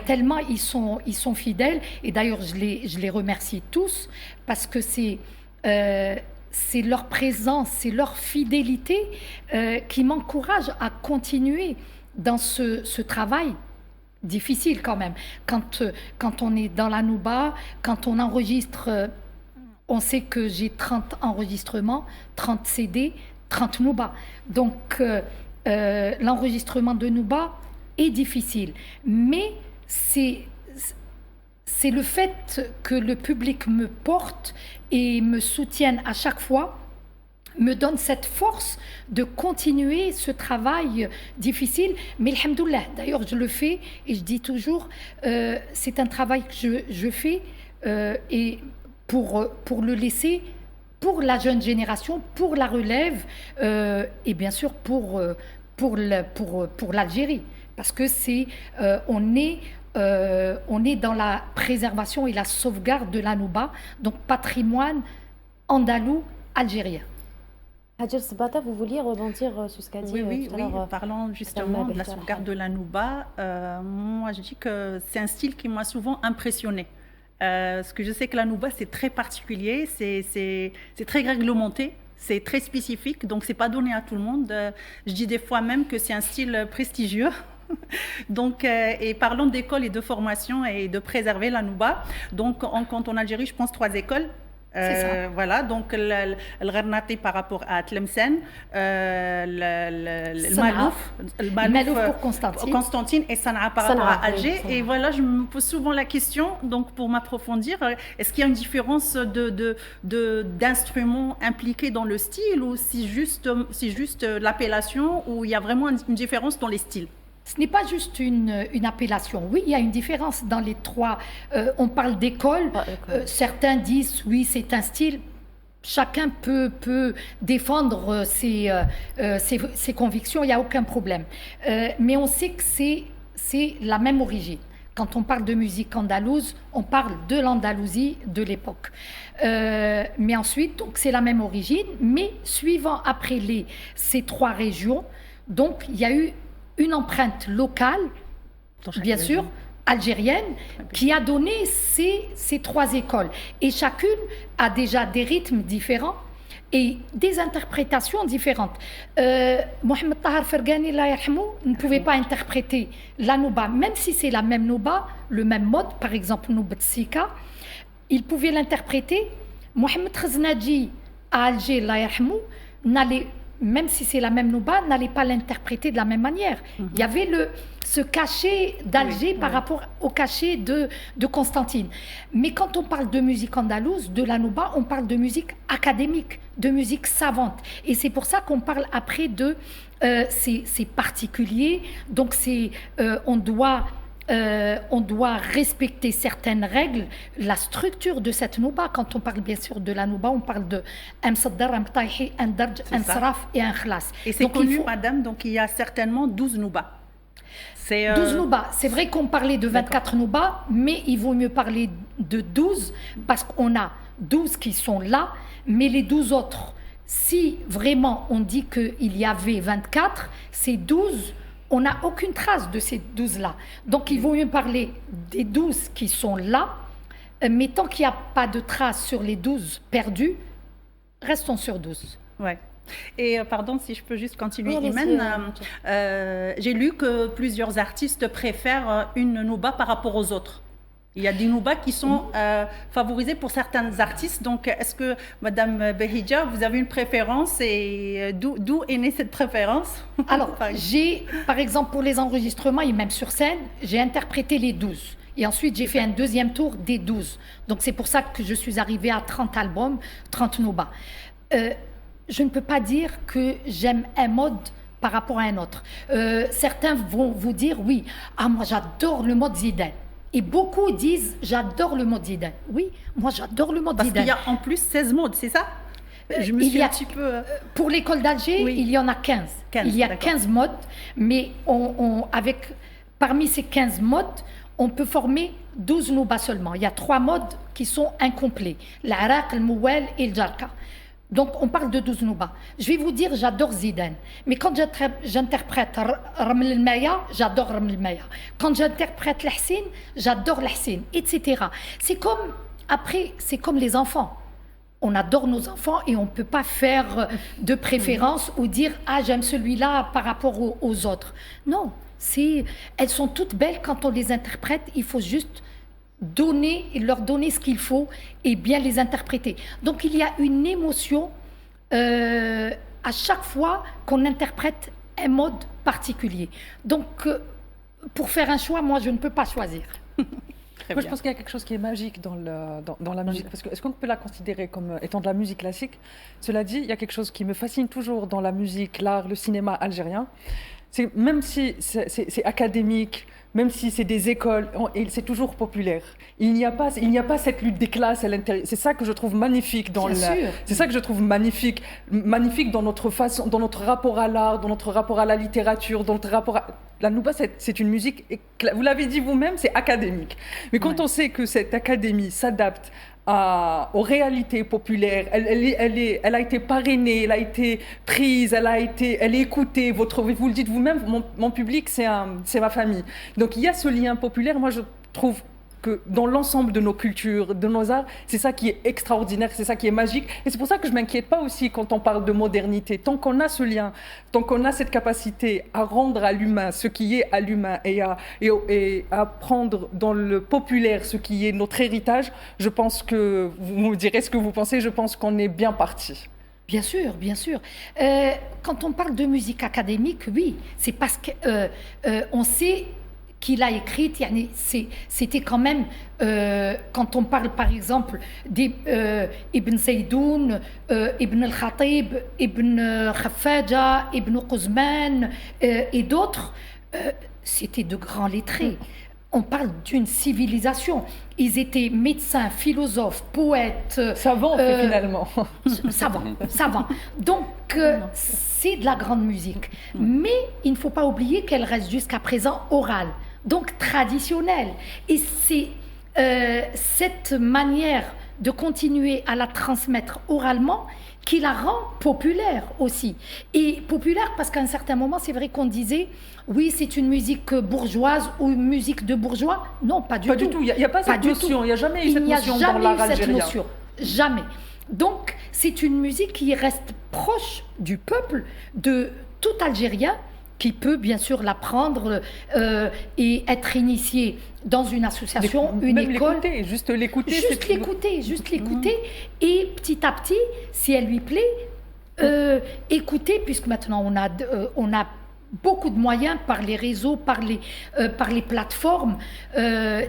tellement ils sont fidèles. Et d'ailleurs je les remercie tous, parce que c'est leur présence, c'est leur fidélité qui m'encourage à continuer dans ce travail difficile quand même. Quand on est dans la Nouba, quand on enregistre, on sait que j'ai 30 enregistrements, 30 CD, 30 Nouba. Donc l'enregistrement de Nouba est difficile. Mais c'est le fait que le public me porte et me soutienne à chaque fois, me donne cette force de continuer ce travail difficile. Mais alhamdoulilah, d'ailleurs je le fais, et je dis toujours, c'est un travail que je fais et pour le laisser pour la jeune génération, pour la relève, et bien sûr pour l'Algérie, parce que on est dans la préservation et la sauvegarde de la Nouba, donc patrimoine andalou algérien. Hadjer Sebata, vous vouliez rebondir sur ce qu'a dit Oui, tout à l'heure, parlant justement de la sauvegarde de la Nouba, moi je dis que c'est un style qui m'a souvent impressionné. Parce que je sais que la Nouba c'est très particulier, c'est très réglementé. C'est très spécifique, donc c'est pas donné à tout le monde. Je dis des fois même que c'est un style prestigieux. Donc, et parlons d'école et de formation et de préserver la Nouba. Donc, on compte en Algérie, je pense, 3 écoles. Voilà, donc le Gharnati par rapport à Tlemcen, le Malouf pour Constantine et Sanaa par rapport à Alger. Et voilà, je me pose souvent la question, donc pour m'approfondir, est-ce qu'il y a une différence d'instruments impliqués dans le style ou si juste l'appellation ou il y a vraiment une différence dans les styles? Ce n'est pas juste une appellation. Oui, il y a une différence dans les 3. On parle d'école. Certains disent, oui, c'est un style. Chacun peut défendre ses convictions, il n'y a aucun problème. Mais on sait que c'est la même origine. Quand on parle de musique andalouse, on parle de l'Andalousie de l'époque. Mais ensuite, donc, c'est la même origine. Mais suivant après ces 3 régions, donc il y a eu une empreinte locale, bien sûr, algérienne, qui a donné ces 3 écoles. Et chacune a déjà des rythmes différents et des interprétations différentes. Mohamed Tahar Fergani, ne pouvait pas interpréter la Nouba, même si c'est la même Nouba, le même mode, par exemple Nouba Sika, il pouvait l'interpréter. Mohamed Khaznadji à Alger, n'allait, même si c'est la même Nouba, n'allait pas l'interpréter de la même manière. Il y avait ce cachet d'Alger par rapport au cachet de Constantine. Mais quand on parle de musique andalouse, de la Nouba, on parle de musique académique, de musique savante. Et c'est pour ça qu'on parle après de c'est particulier. Donc on doit respecter certaines règles, la structure de cette Nouba. Quand on parle bien sûr de la Nouba, on parle de un Saddar, un Ptayhi, un Darj, un Saraf et un Khlas. Et c'est connu, madame, donc il y a certainement 12 Nouba. 12 Nouba. C'est vrai qu'on parlait de 24 Nouba, mais il vaut mieux parler de 12 parce qu'on a 12 qui sont là, mais les 12 autres, si vraiment on dit qu'il y avait 24, c'est 12. On n'a aucune trace de ces 12-là. Donc, il vaut mieux parler des 12 qui sont là, mais tant qu'il n'y a pas de trace sur les 12 perdus, restons sur 12. Ouais. Et pardon, si je peux juste continuer, Imen, j'ai lu que plusieurs artistes préfèrent une Nouba par rapport aux autres. Il y a des Noubas qui sont favorisés pour certains artistes. Donc, est-ce que, Madame Behidja, vous avez une préférence et d'où est née cette préférence? Alors, par exemple, pour les enregistrements et même sur scène, j'ai interprété les 12. Et ensuite, j'ai fait un deuxième tour des 12. Donc, c'est pour ça que je suis arrivée à 30 albums, 30 Noubas. Je ne peux pas dire que j'aime un mode par rapport à un autre. Certains vont vous dire, oui, moi j'adore le mode Zidane. Et beaucoup disent, j'adore le mode Zidane. Oui, moi j'adore le mode Zidane. Parce qu'il y a en plus 16 modes, c'est ça? Je me suis un petit peu... Pour l'école d'Alger, il y en a 15. Il y a 15 modes, mais parmi ces 15 modes, on peut former 12 Noubas seulement. Il y a 3 modes qui sont incomplets. L'Araq, le Mouwel et le Jarka. Donc, on parle de 12 Noubas. Je vais vous dire, j'adore Zidane. Mais quand j'interprète Ramel el-Maya, j'adore Ramel el-Maya. Quand j'interprète l'Hassin, j'adore l'Hassin, etc. C'est comme les enfants. On adore nos enfants et on ne peut pas faire de préférence ou dire « Ah, j'aime celui-là par rapport aux autres ». Non, elles sont toutes belles quand on les interprète. Il faut juste leur donner ce qu'il faut et bien les interpréter. Donc il y a une émotion à chaque fois qu'on interprète un mode particulier. Donc pour faire un choix, moi je ne peux pas choisir. Moi, je pense qu'il y a quelque chose qui est magique dans la musique. Parce que est-ce qu'on peut la considérer comme étant de la musique classique? Cela dit, il y a quelque chose qui me fascine toujours dans la musique, l'art, le cinéma algérien. Même si c'est académique, même si c'est des écoles, c'est toujours populaire. Il n'y a pas cette lutte des classes à l'intérieur. C'est ça que je trouve magnifique c'est ça que je trouve magnifique dans notre façon, dans notre rapport à l'art, dans notre rapport à la littérature, dans notre rapport à la Nouba. C'est une musique, vous l'avez dit vous-même, c'est académique. Mais quand on sait que cette académie s'adapte aux réalités populaires, elle a été parrainée, elle a été prise, elle est écoutée. Vous le dites vous-même, mon public, c'est ma famille. Donc il y a ce lien populaire. Moi, je trouve que dans l'ensemble de nos cultures, de nos arts, c'est ça qui est extraordinaire, c'est ça qui est magique. Et c'est pour ça que je ne m'inquiète pas aussi quand on parle de modernité. Tant qu'on a ce lien, tant qu'on a cette capacité à rendre à l'humain ce qui est à l'humain et à prendre dans le populaire ce qui est notre héritage, je pense que, vous me direz ce que vous pensez, je pense qu'on est bien parti. Bien sûr, bien sûr. Quand on parle de musique académique, oui, c'est parce qu'on sait qu'il a écrit, c'était quand même, quand on parle par exemple d'Ibn Zaydoun, Ibn al-Khatib, Ibn Khafaja, Ibn Quzman et d'autres, c'était de grands lettrés. On parle d'une civilisation. Ils étaient médecins, philosophes, poètes. Savants, finalement. Savants. Donc, c'est de la grande musique. Mais il ne faut pas oublier qu'elle reste jusqu'à présent orale, donc traditionnelle. Et c'est cette manière de continuer à la transmettre oralement qui la rend populaire aussi. Et populaire parce qu'à un certain moment, c'est vrai qu'on disait, oui, c'est une musique bourgeoise ou une musique de bourgeois. Non, pas du tout. Pas du tout, il n'y a pas cette notion, il n'y a jamais eu cette notion dans l'art algérien. Jamais. Donc, c'est une musique qui reste proche du peuple, de tout Algérien, qui peut bien sûr l'apprendre et être initié dans une association, une école. Juste l'écouter. Juste l'écouter. Et petit à petit, si elle lui plaît, écouter, puisque maintenant on a beaucoup de moyens par les réseaux, par les plateformes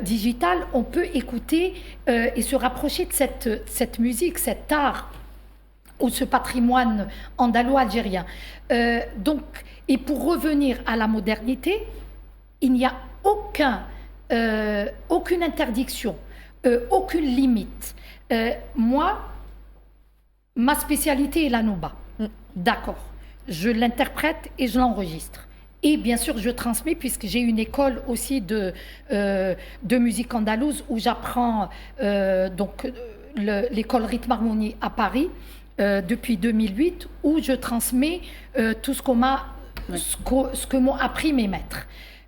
digitales, on peut écouter et se rapprocher de cette musique, cet art ou ce patrimoine andalo-algérien. Donc, et pour revenir à la modernité, il n'y a aucune interdiction, aucune limite. Moi, ma spécialité est la nouba. D'accord. Je l'interprète et je l'enregistre. Et bien sûr, je transmets puisque j'ai une école aussi de musique andalouse où j'apprends l'école Rythme Harmonie à Paris depuis 2008 où je transmets tout ce que m'ont appris mes maîtres.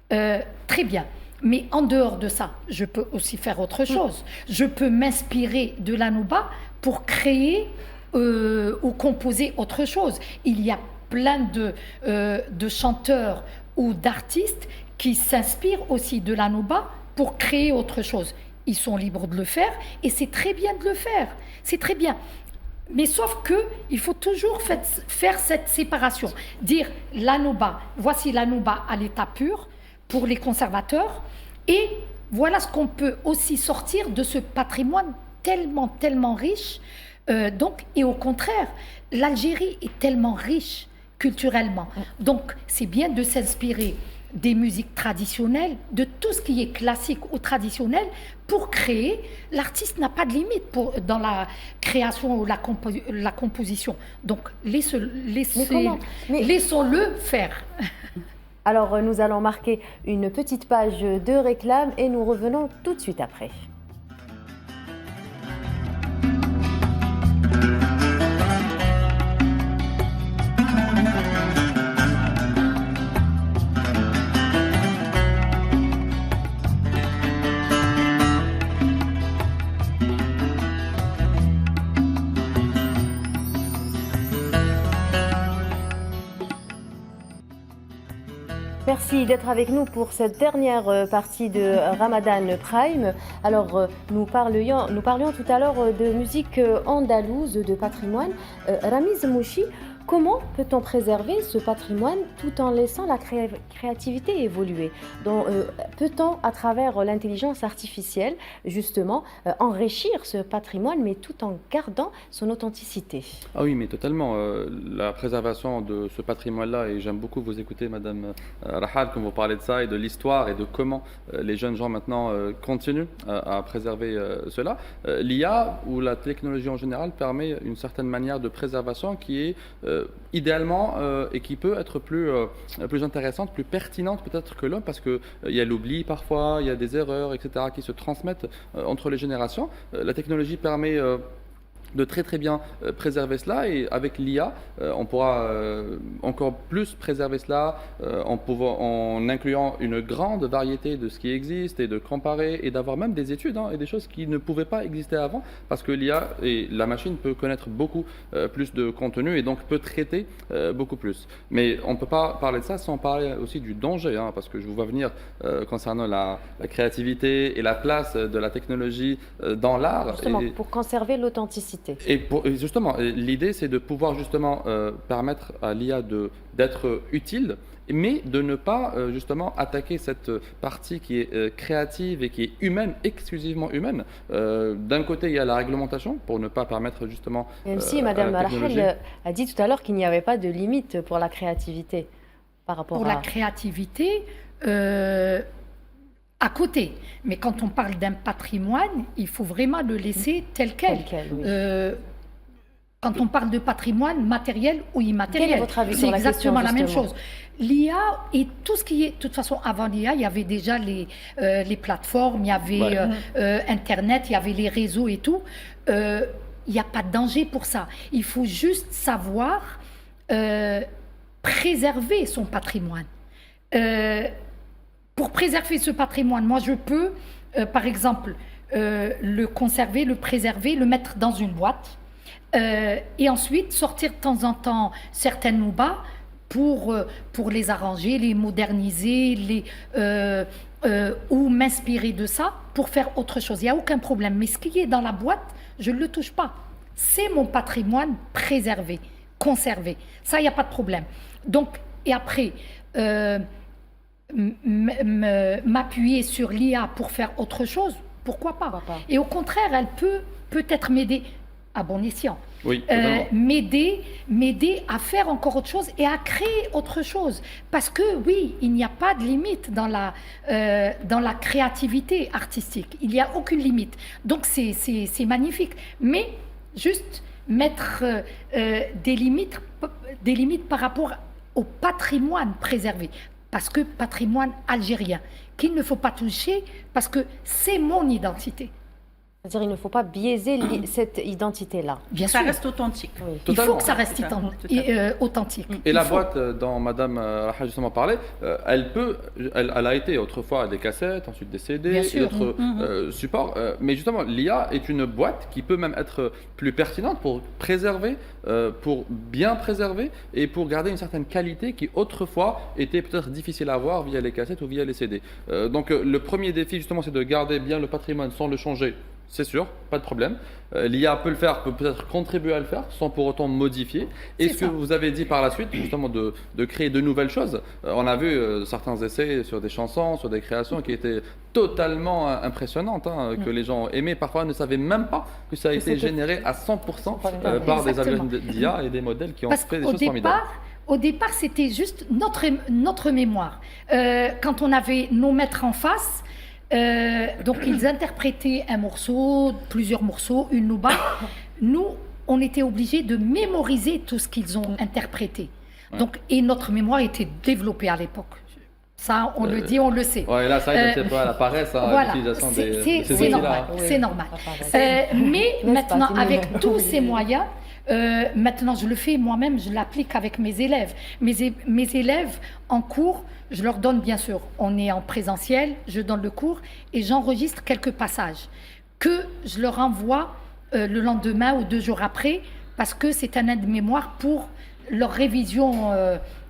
Très bien. Mais en dehors de ça, je peux aussi faire autre chose. Je peux m'inspirer de la nouba pour créer ou composer autre chose. Il y a plein de chanteurs ou d'artistes qui s'inspirent aussi de la nouba pour créer autre chose. Ils sont libres de le faire et c'est très bien de le faire. C'est très bien. Mais sauf qu'il faut toujours faire cette séparation. Dire la nouba, voici la nouba à l'état pur pour les conservateurs. Et voilà ce qu'on peut aussi sortir de ce patrimoine tellement, tellement riche. Et au contraire, l'Algérie est tellement riche culturellement. Donc, c'est bien de s'inspirer des musiques traditionnelles, de tout ce qui est classique ou traditionnel pour créer. L'artiste n'a pas de limite dans la création ou la composition. Donc, laissons-le faire. Alors, nous allons marquer une petite page de réclame et nous revenons tout de suite après. Merci d'être avec nous pour cette dernière partie de Ramadan Prime. Alors, nous parlions tout à l'heure de musique andalouse, de patrimoine. Ramiz Mouchi, comment peut-on préserver ce patrimoine tout en laissant la créativité évoluer? Peut-on, à travers l'intelligence artificielle, justement, enrichir ce patrimoine, mais tout en gardant son authenticité? Ah oui, mais totalement. La préservation de ce patrimoine-là, et j'aime beaucoup vous écouter, Madame Rahal, quand vous parlez de ça, et de l'histoire, et de comment les jeunes gens maintenant continuent à préserver cela. L'IA, ou la technologie en général, permet une certaine manière de préservation qui est idéalement et qui peut être plus intéressante, plus pertinente peut-être que l'homme, parce qu'il y a l'oubli parfois, il y a des erreurs, etc., qui se transmettent entre les générations. La technologie permet de très très bien préserver cela, et avec l'IA, on pourra encore plus préserver cela en incluant une grande variété de ce qui existe et de comparer et d'avoir même des études et des choses qui ne pouvaient pas exister avant, parce que l'IA et la machine peut connaître beaucoup plus de contenu et donc peut traiter beaucoup plus. Mais on ne peut pas parler de ça sans parler aussi du danger, parce que je vous vois venir concernant la créativité et la place de la technologie dans l'art. Justement, pour conserver l'authenticité. Et justement, l'idée c'est de pouvoir justement permettre à l'IA d'être utile, mais de ne pas justement attaquer cette partie qui est créative et qui est humaine, exclusivement humaine. D'un côté, il y a la réglementation pour ne pas permettre justement... Même si Mme Rahel a dit tout à l'heure qu'il n'y avait pas de limite pour la créativité par rapport pour la créativité, à côté. Mais quand on parle d'un patrimoine, il faut vraiment le laisser tel quel. Quand on parle de patrimoine matériel ou immatériel, quel est votre avis sur la question, exactement la même chose. L'IA et tout ce qui est... De toute façon, avant l'IA, il y avait déjà les plateformes, il y avait Internet, il y avait les réseaux et tout. Il n'y a pas de danger pour ça. Il faut juste savoir préserver son patrimoine. Pour préserver ce patrimoine, moi, je peux, par exemple, le conserver, le préserver, le mettre dans une boîte. Et ensuite sortir de temps en temps certaines noubas pour les arranger, les moderniser, ou m'inspirer de ça pour faire autre chose. Il n'y a aucun problème. Mais ce qui est dans la boîte, je ne le touche pas. C'est mon patrimoine préservé, conservé. Ça, il n'y a pas de problème. Donc, et après, m'appuyer sur l'IA pour faire autre chose, pourquoi pas? Et au contraire, elle peut peut-être m'aider à bon escient. Oui, m'aider à faire encore autre chose et à créer autre chose. Parce que oui, il n'y a pas de limite dans la créativité artistique. Il n'y a aucune limite. Donc c'est magnifique. Mais juste mettre des limites par rapport au patrimoine préservé. Parce que patrimoine algérien, qu'il ne faut pas toucher parce que c'est mon identité. C'est-à-dire qu'il ne faut pas biaiser cette identité-là. Bien ça sûr. Reste authentique. Oui. Il faut que ça reste authentique. Et la boîte dont Madame Rahel justement parlait, elle a été autrefois des cassettes, ensuite des CD et d'autres supports. Mais justement, l'IA est une boîte qui peut même être plus pertinente pour préserver, pour bien préserver et pour garder une certaine qualité qui autrefois était peut-être difficile à avoir via les cassettes ou via les CD. Donc le premier défi justement, c'est de garder bien le patrimoine sans le changer. C'est sûr, pas de problème. L'IA peut le faire, peut peut-être contribuer à le faire sans pour autant modifier. Et ce que vous avez dit par la suite, justement, de créer de nouvelles choses. On a vu certains essais sur des chansons, sur des créations qui étaient totalement impressionnantes, que les gens aimaient. Parfois ne savaient même pas que ça a été généré à 100% par des algorithmes d'IA et des modèles qui ont fait des choses formidables. Au départ, c'était juste notre mémoire. Quand on avait nos maîtres en face, donc ils interprétaient un morceau, plusieurs morceaux, une nouba. Nous, on était obligés de mémoriser tout ce qu'ils ont interprété. Donc, et notre mémoire était développée à l'époque. Ça, on le dit, on le sait. Ouais, là, ça aide un peu à la paresse, l'utilisation de ces outils-là. C'est normal. Mais maintenant, avec tous ces moyens, maintenant, je le fais moi-même, je l'applique avec mes élèves. Mes élèves en cours, je leur donne, bien sûr, on est en présentiel, je donne le cours et j'enregistre quelques passages que je leur envoie le lendemain ou 2 jours après parce que c'est un aide-mémoire pour leur révision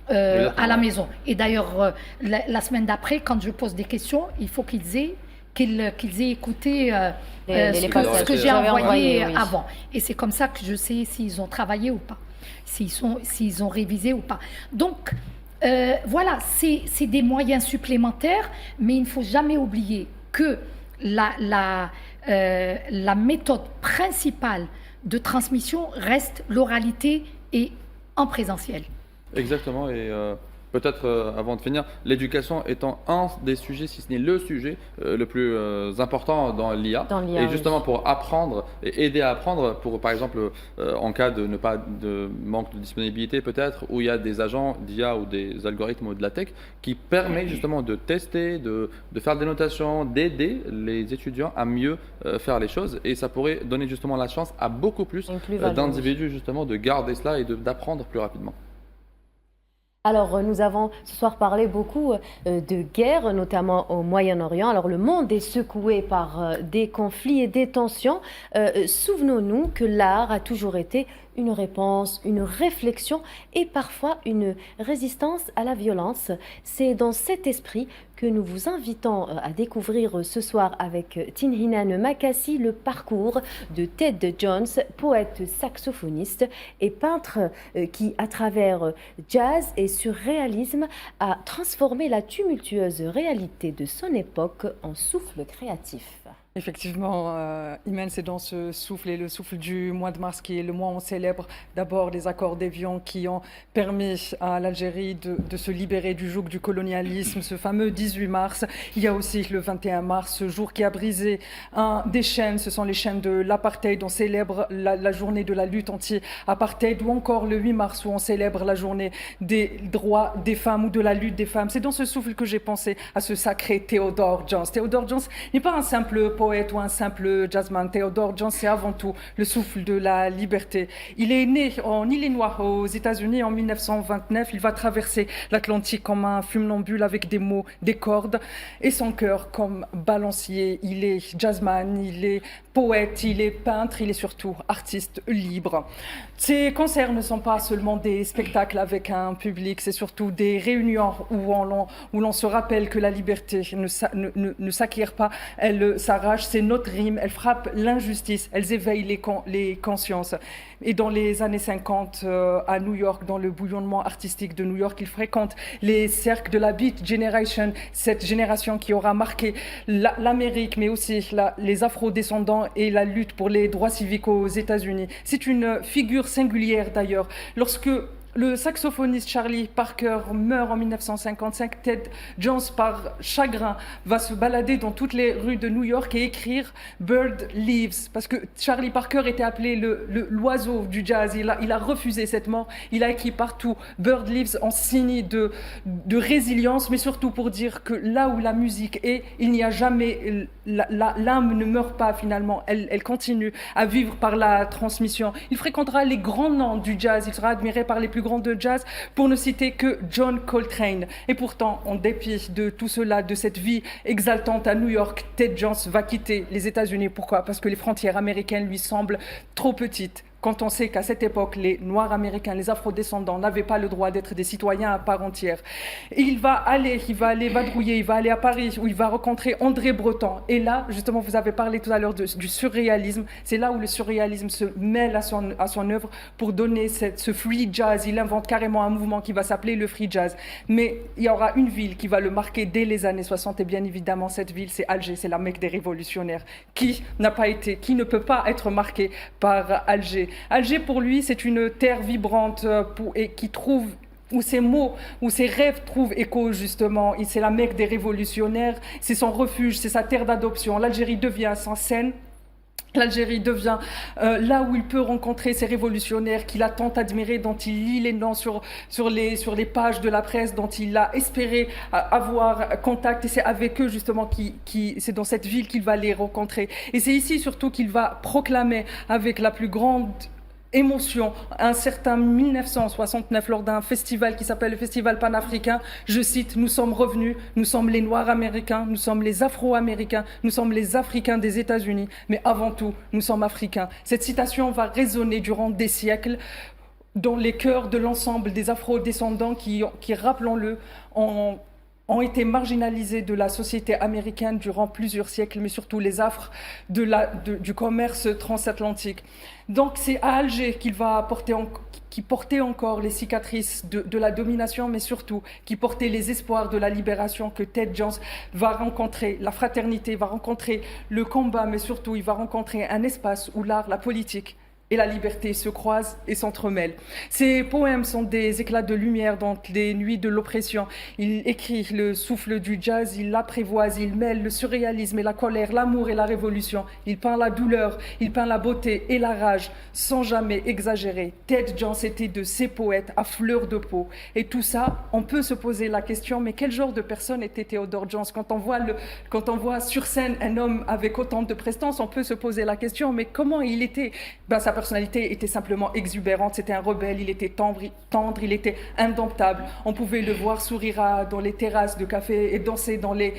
à la maison. Et d'ailleurs, la semaine d'après, quand je pose des questions, il faut qu'ils aient écouté ce que j'ai envoyé avant. Et c'est comme ça que je sais s'ils ont travaillé ou pas, s'ils ont révisé ou pas. Donc, voilà, c'est des moyens supplémentaires, mais il ne faut jamais oublier que la méthode principale de transmission reste l'oralité et en présentiel. Exactement, et Peut-être avant de finir, l'éducation étant un des sujets, si ce n'est le sujet le plus important dans l'IA. Et justement pour apprendre et aider à apprendre, pour par exemple en cas de manque de disponibilité peut-être, où il y a des agents d'IA ou des algorithmes ou de la tech qui permet justement de tester, de faire des notations, d'aider les étudiants à mieux faire les choses. Et ça pourrait donner justement la chance à beaucoup plus d'individus justement de garder cela et d'apprendre plus rapidement. Alors, nous avons ce soir parlé beaucoup de guerre, notamment au Moyen-Orient. Alors, le monde est secoué par des conflits et des tensions. Souvenons-nous que l'art a toujours été une réponse, une réflexion et parfois une résistance à la violence. C'est dans cet esprit que nous vous invitons à découvrir ce soir avec Tinhinan Makassi le parcours de Ted Jones, poète saxophoniste et peintre qui, à travers jazz et surréalisme, a transformé la tumultueuse réalité de son époque en souffle créatif. Effectivement, Imen, c'est dans ce souffle et le souffle du mois de mars qui est le mois où on célèbre d'abord les accords d'Évian qui ont permis à l'Algérie de se libérer du joug du colonialisme, ce fameux 18 mars. Il y a aussi le 21 mars, ce jour qui a brisé des chaînes, ce sont les chaînes de l'apartheid. On célèbre la journée de la lutte anti-apartheid, ou encore le 8 mars où on célèbre la journée des droits des femmes ou de la lutte des femmes. C'est dans ce souffle que j'ai pensé à ce sacré Theodore Jones. Theodore Jones n'est pas un simple poète ou un simple jazzman. Theodore Jones, c'est avant tout le souffle de la liberté. Il est né en Illinois, aux États-Unis, en 1929. Il va traverser l'Atlantique comme un funambule avec des mots, des cordes et son cœur comme balancier. Il est jazzman, il est poète, il est peintre, il est surtout artiste libre. Ces concerts ne sont pas seulement des spectacles avec un public, c'est surtout des réunions où l'on se rappelle que la liberté ne s'acquiert pas, elle s'arrache. C'est notre rime, elle frappe l'injustice, elle éveille les consciences. Et dans les années 50, à New York, dans le bouillonnement artistique de New York, il fréquente les cercles de la Beat Generation, cette génération qui aura marqué l'Amérique, mais aussi les afro-descendants et la lutte pour les droits civiques aux États-Unis. C'est une figure singulière d'ailleurs. Lorsque le saxophoniste Charlie Parker meurt en 1955, Ted Jones, par chagrin, va se balader dans toutes les rues de New York et écrire Bird Leaves, parce que Charlie Parker était appelé l'oiseau du jazz. Il a refusé cette mort. Il a écrit partout Bird Leaves en signe de résilience, mais surtout pour dire que là où la musique est, il n'y a jamais... L'âme ne meurt pas finalement, elle continue à vivre par la transmission. Il fréquentera les grands noms du jazz, il sera admiré par les plus grands de jazz, pour ne citer que John Coltrane. Et pourtant, en dépit de tout cela, de cette vie exaltante à New York, Ted Jones va quitter les États-Unis. Pourquoi ? Parce que les frontières américaines lui semblent trop petites. Quand on sait qu'à cette époque, les Noirs américains, les Afro-descendants n'avaient pas le droit d'être des citoyens à part entière. Et il va aller vadrouiller, il va aller à Paris où il va rencontrer André Breton. Et là, justement, vous avez parlé tout à l'heure du surréalisme. C'est là où le surréalisme se mêle à son œuvre pour donner ce free jazz. Il invente carrément un mouvement qui va s'appeler le free jazz. Mais il y aura une ville qui va le marquer dès les années 60. Et bien évidemment, cette ville, c'est Alger, c'est la Mecque des révolutionnaires. Qui ne peut pas être marquée par Alger. Alger, pour lui, c'est une terre vibrante et qui trouve, où ses mots, où ses rêves trouvent écho, justement. C'est la Mecque des révolutionnaires, c'est son refuge, c'est sa terre d'adoption. L'Algérie devient sa scène. L'Algérie devient là où il peut rencontrer ces révolutionnaires qu'il a tant admirés, dont il lit les noms sur les pages de la presse, dont il a espéré avoir contact. Et c'est avec eux justement c'est dans cette ville qu'il va les rencontrer. Et c'est ici surtout qu'il va proclamer avec la plus grande émotion, un certain 1969, lors d'un festival qui s'appelle le Festival panafricain, je cite, « Nous sommes revenus, nous sommes les Noirs américains, nous sommes les Afro-américains, nous sommes les Africains des États-Unis, mais avant tout, nous sommes Africains ». Cette citation va résonner durant des siècles dans les cœurs de l'ensemble des Afro-descendants qui rappelons-le, ont été marginalisés de la société américaine durant plusieurs siècles, mais surtout les affres du commerce transatlantique. Donc c'est à Alger qu'il va qui portait encore les cicatrices de la domination, mais surtout qui portait les espoirs de la libération, que Ted Jones va rencontrer la fraternité, va rencontrer le combat, mais surtout il va rencontrer un espace où l'art, la politique et la liberté se croisent et s'entremêlent. Ses poèmes sont des éclats de lumière dans les nuits de l'oppression. Il écrit le souffle du jazz, il l'apprivoise, il mêle le surréalisme et la colère, l'amour et la révolution. Il peint la douleur, il peint la beauté et la rage, sans jamais exagérer. Ted Jones était de ces poètes à fleur de peau. Et tout ça, on peut se poser la question, mais quel genre de personne était Theodore Jones? Quand on voit sur scène un homme avec autant de prestance, on peut se poser la question, mais comment il était? Sa personnalité était simplement exubérante, c'était un rebelle, il était tendre, il était indomptable. On pouvait le voir sourire dans les terrasses de café et danser dans les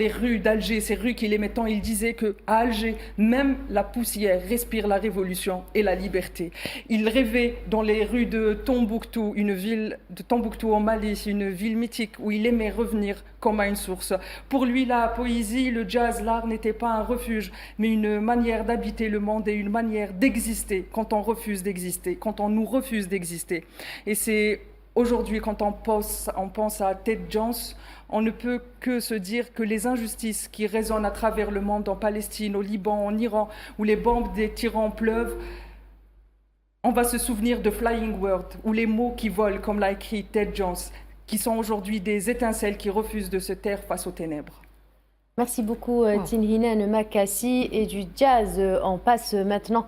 rues d'Alger, ces rues qu'il aimait tant. Il disait qu'à Alger, même la poussière respire la révolution et la liberté. Il rêvait dans les rues de Tombouctou, une ville de Tombouctou en Mali, une ville mythique où il aimait revenir comme à une source. Pour lui, la poésie, le jazz, l'art n'était pas un refuge, mais une manière d'habiter le monde et une manière d'exister quand on refuse d'exister, quand on nous refuse d'exister. Et c'est aujourd'hui, quand on pense à Ted Jones, on ne peut que se dire que les injustices qui résonnent à travers le monde, en Palestine, au Liban, en Iran, où les bombes des tyrans pleuvent, on va se souvenir de Flying World, ou les mots qui volent, comme l'a écrit Ted Jones, qui sont aujourd'hui des étincelles qui refusent de se taire face aux ténèbres. Merci beaucoup Tinhinan Makassi. Et du jazz, on passe maintenant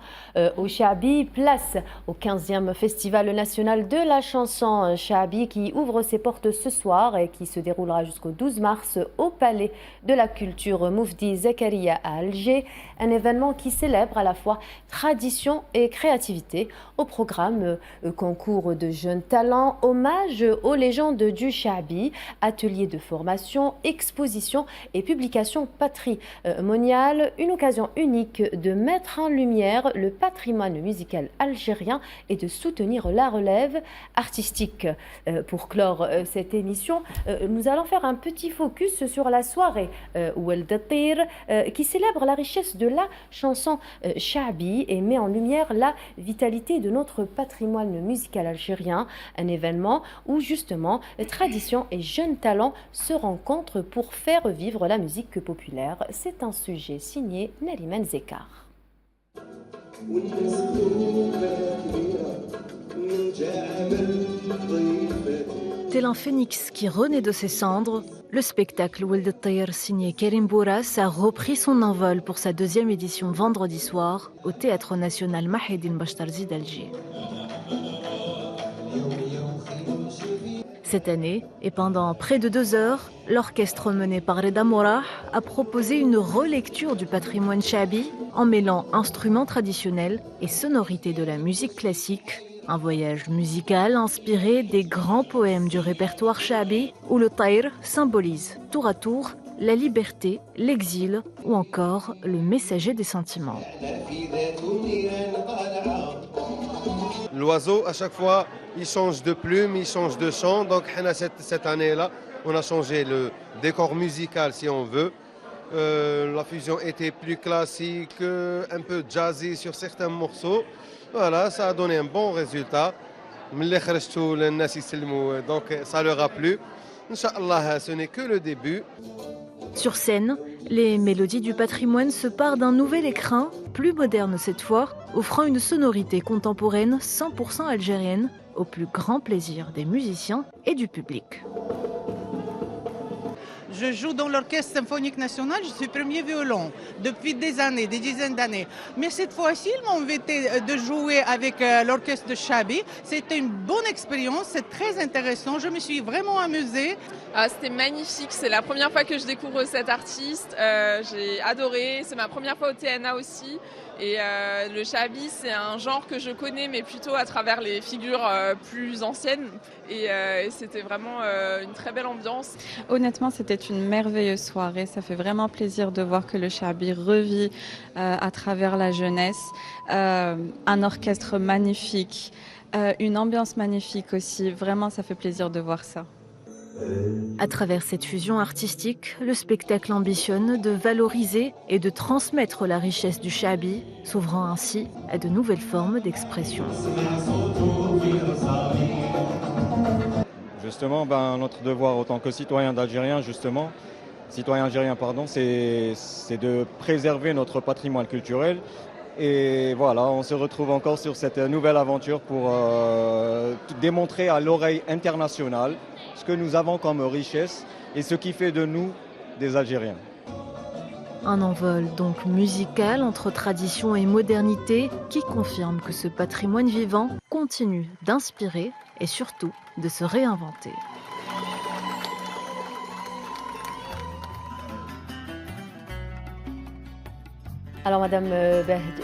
au Shaabi, place au 15e Festival national de la chanson Shaabi qui ouvre ses portes ce soir et qui se déroulera jusqu'au 12 mars au Palais de la Culture Moufdi Zakaria à Alger. Un événement qui célèbre à la fois tradition et créativité. Au programme, concours de jeunes talents, hommage aux légendes du Shaabi, ateliers de formation, expositions et publications patrimoniales, une occasion unique de mettre en lumière le patrimoine musical algérien et de soutenir la relève artistique. Pour clore cette émission, nous allons faire un petit focus sur la soirée Oued Tir qui célèbre la richesse de la chanson Shaabi et met en lumière la vitalité de notre patrimoine musical algérien. Un événement où justement tradition et jeunes talents se rencontrent pour faire vivre la musique populaire. C'est un sujet signé Nariman Zekar. Tel un phénix qui renaît de ses cendres, le spectacle Oued Tir signé Karim Bourras a repris son envol pour sa deuxième édition vendredi soir au Théâtre national Maheddine Bachtarzi d'Alger. Cette année, et pendant près de 2 heures, l'orchestre mené par Reda Morah a proposé une relecture du patrimoine Shaabi en mêlant instruments traditionnels et sonorités de la musique classique. Un voyage musical inspiré des grands poèmes du répertoire Shaabi où le Tir symbolise tour à tour la liberté, l'exil ou encore le messager des sentiments. L'oiseau, à chaque fois, il change de plume, il change de chant. Donc, cette année-là, on a changé le décor musical, si on veut. La fusion était plus classique, un peu jazzy sur certains morceaux. Voilà, ça a donné un bon résultat. Donc, ça leur a plu. Inch'Allah, ce n'est que le début. Sur scène, les mélodies du patrimoine se parent d'un nouvel écrin, plus moderne cette fois, offrant une sonorité contemporaine 100% algérienne, au plus grand plaisir des musiciens et du public. Je joue dans l'Orchestre symphonique national, je suis premier violon depuis des années, des dizaines d'années. Mais cette fois-ci, ils m'ont invité de jouer avec l'orchestre de Shaabi. C'était une bonne expérience, c'est très intéressant, je me suis vraiment amusée. C'était magnifique, c'est la première fois que je découvre cet artiste, j'ai adoré, c'est ma première fois au TNA aussi. Et le Shaabi, c'est un genre que je connais, mais plutôt à travers les figures plus anciennes. Et c'était vraiment une très belle ambiance. Honnêtement, c'était une merveilleuse soirée. Ça fait vraiment plaisir de voir que le Shaabi revit à travers la jeunesse. Un orchestre magnifique, une ambiance magnifique aussi. Vraiment, ça fait plaisir de voir ça. À travers cette fusion artistique, le spectacle ambitionne de valoriser et de transmettre la richesse du Shaabi, s'ouvrant ainsi à de nouvelles formes d'expression. Justement, notre devoir en tant que citoyen algérien, c'est de préserver notre patrimoine culturel Et voilà, on se retrouve encore sur cette nouvelle aventure pour démontrer à l'oreille internationale ce que nous avons comme richesse et ce qui fait de nous des Algériens. Un envol donc musical entre tradition et modernité qui confirme que ce patrimoine vivant continue d'inspirer et surtout de se réinventer. Alors, Madame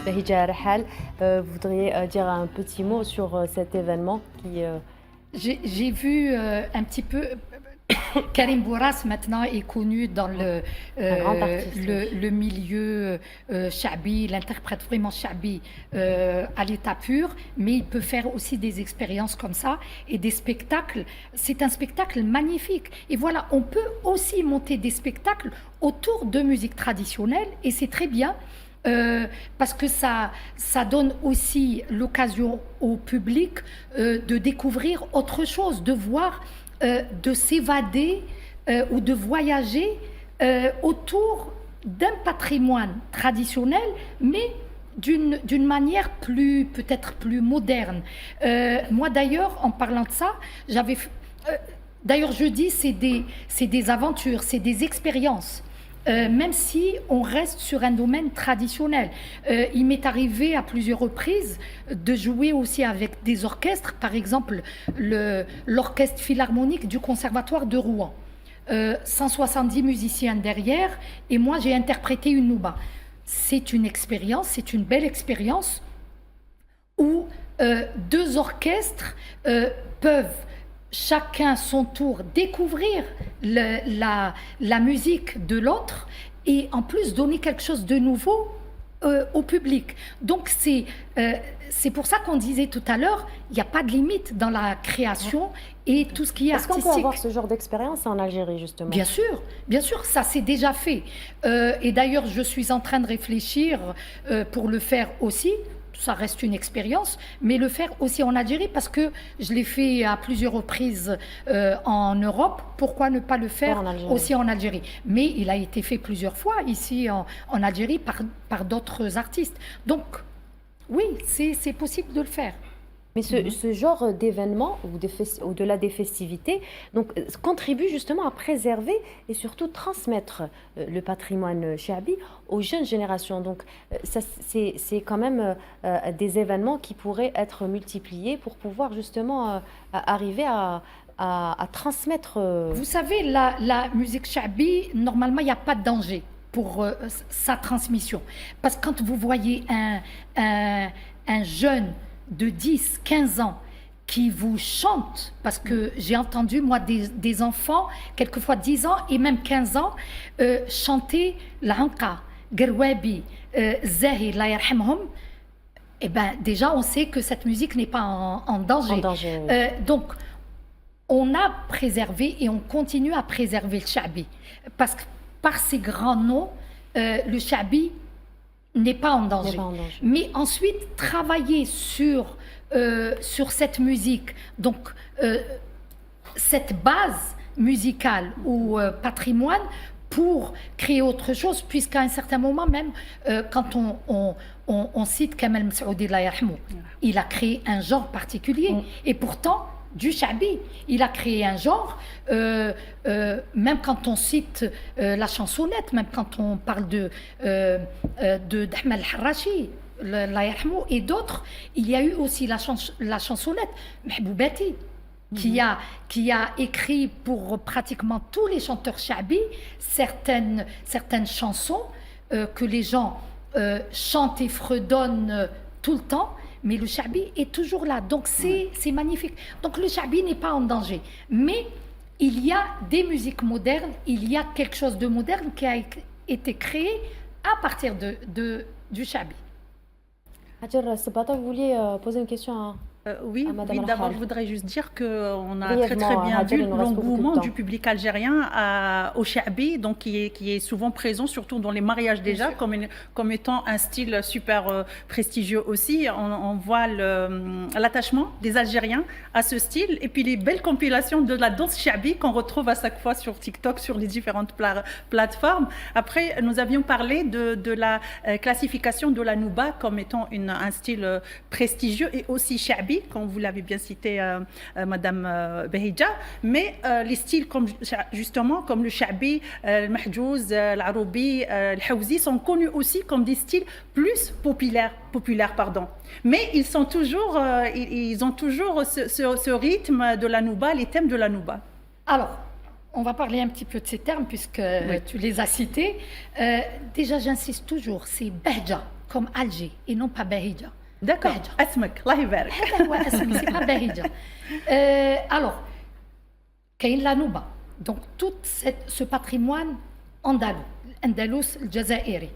Bahija Rahal, vous voudriez dire un petit mot sur cet événement qui... J'ai vu un petit peu... Karim Bourras maintenant est connu dans le milieu chabi, l'interprète vraiment chabi à l'état pur, mais il peut faire aussi des expériences comme ça et des spectacles. C'est un spectacle magnifique. Et voilà, on peut aussi monter des spectacles autour de musique traditionnelle et c'est très bien. Parce que ça donne aussi l'occasion au public de découvrir autre chose, de voir, de s'évader ou de voyager autour d'un patrimoine traditionnel, mais d'une manière peut-être plus moderne. Moi d'ailleurs, en parlant de ça, d'ailleurs je dis c'est des aventures, c'est des expériences. Même si on reste sur un domaine traditionnel. Il m'est arrivé à plusieurs reprises de jouer aussi avec des orchestres, par exemple l'orchestre philharmonique du Conservatoire de Rouen. 170 musiciens derrière, et moi j'ai interprété une nouba. C'est une expérience, c'est une belle expérience où deux orchestres peuvent chacun son tour découvrir la musique de l'autre et en plus donner quelque chose de nouveau au public. Donc c'est pour ça qu'on disait tout à l'heure, il n'y a pas de limite dans la création et tout ce qui est artistique. Est-ce qu'on peut avoir ce genre d'expérience en Algérie justement? Bien sûr, ça c'est déjà fait. Et d'ailleurs, je suis en train de réfléchir pour le faire aussi. Ça reste une expérience, mais le faire aussi en Algérie, parce que je l'ai fait à plusieurs reprises en Europe, pourquoi ne pas le faire aussi en Algérie? Mais il a été fait plusieurs fois ici en Algérie par d'autres artistes. Donc oui, c'est possible de le faire. Mais ce genre d'événement, au-delà des festivités, donc, contribue justement à préserver et surtout transmettre le patrimoine chabi aux jeunes générations. Donc c'est quand même des événements qui pourraient être multipliés pour pouvoir justement arriver à transmettre... Vous savez, la musique chabi, normalement, il n'y a pas de danger pour sa transmission. Parce que quand vous voyez un jeune de 10, 15 ans qui vous chante, parce que j'ai entendu moi des enfants, quelquefois 10 ans et même 15 ans, chanter l'Anqa, Gerwabi, Zahi, la yarhamhum. Eh bien déjà on sait que cette musique n'est pas en danger. Donc on a préservé et on continue à préserver le chabi, parce que par ses grands noms, le chabi n'est pas en danger. Mais ensuite, travailler sur cette musique, donc cette base musicale ou patrimoine pour créer autre chose, puisqu'à un certain moment même, quand on cite Kamel Msaoudi, il a créé un genre particulier. Et pourtant, du chabi, il a créé un genre, même quand on cite la chansonnette, même quand on parle de d'Ahmed Harrachi, et d'autres, il y a eu aussi la chansonnette Mahboubati, qui a écrit pour pratiquement tous les chanteurs chabi certaines chansons que les gens chantent et fredonnent tout le temps. Mais le chabi est toujours là, donc c'est magnifique. Donc le chabi n'est pas en danger. Mais il y a des musiques modernes, il y a quelque chose de moderne qui a été créé à partir du chabi. Hajar Sebata, vous vouliez poser une question Oui, d'abord, je voudrais juste dire qu'on a très bien vu l'engouement du public algérien au Chaabi, donc qui est souvent présent, surtout dans les mariages déjà, comme étant un style super prestigieux aussi. On voit l'attachement des Algériens à ce style, et puis les belles compilations de la danse Chaabi qu'on retrouve à chaque fois sur TikTok, sur les différentes plateformes. Après, nous avions parlé de la classification de la Nouba comme étant un style prestigieux et aussi Chaabi, comme vous l'avez bien cité, Madame Behidja, mais les styles justement comme le Chaabi, le Mahjouz, l'Aroubi, le Hawzi sont connus aussi comme des styles plus populaires. Mais ils ont toujours ce rythme de la Nouba, les thèmes de la Nouba. Alors, on va parler un petit peu de ces termes puisque tu les as cités. Déjà, j'insiste toujours, c'est Behidja comme Alger et non pas Behidja. D'accord, Asmak, Allah يبارك. C'est pas Behidja. Alors, Kain la Nouba, donc tout ce patrimoine andalous, Jazairi.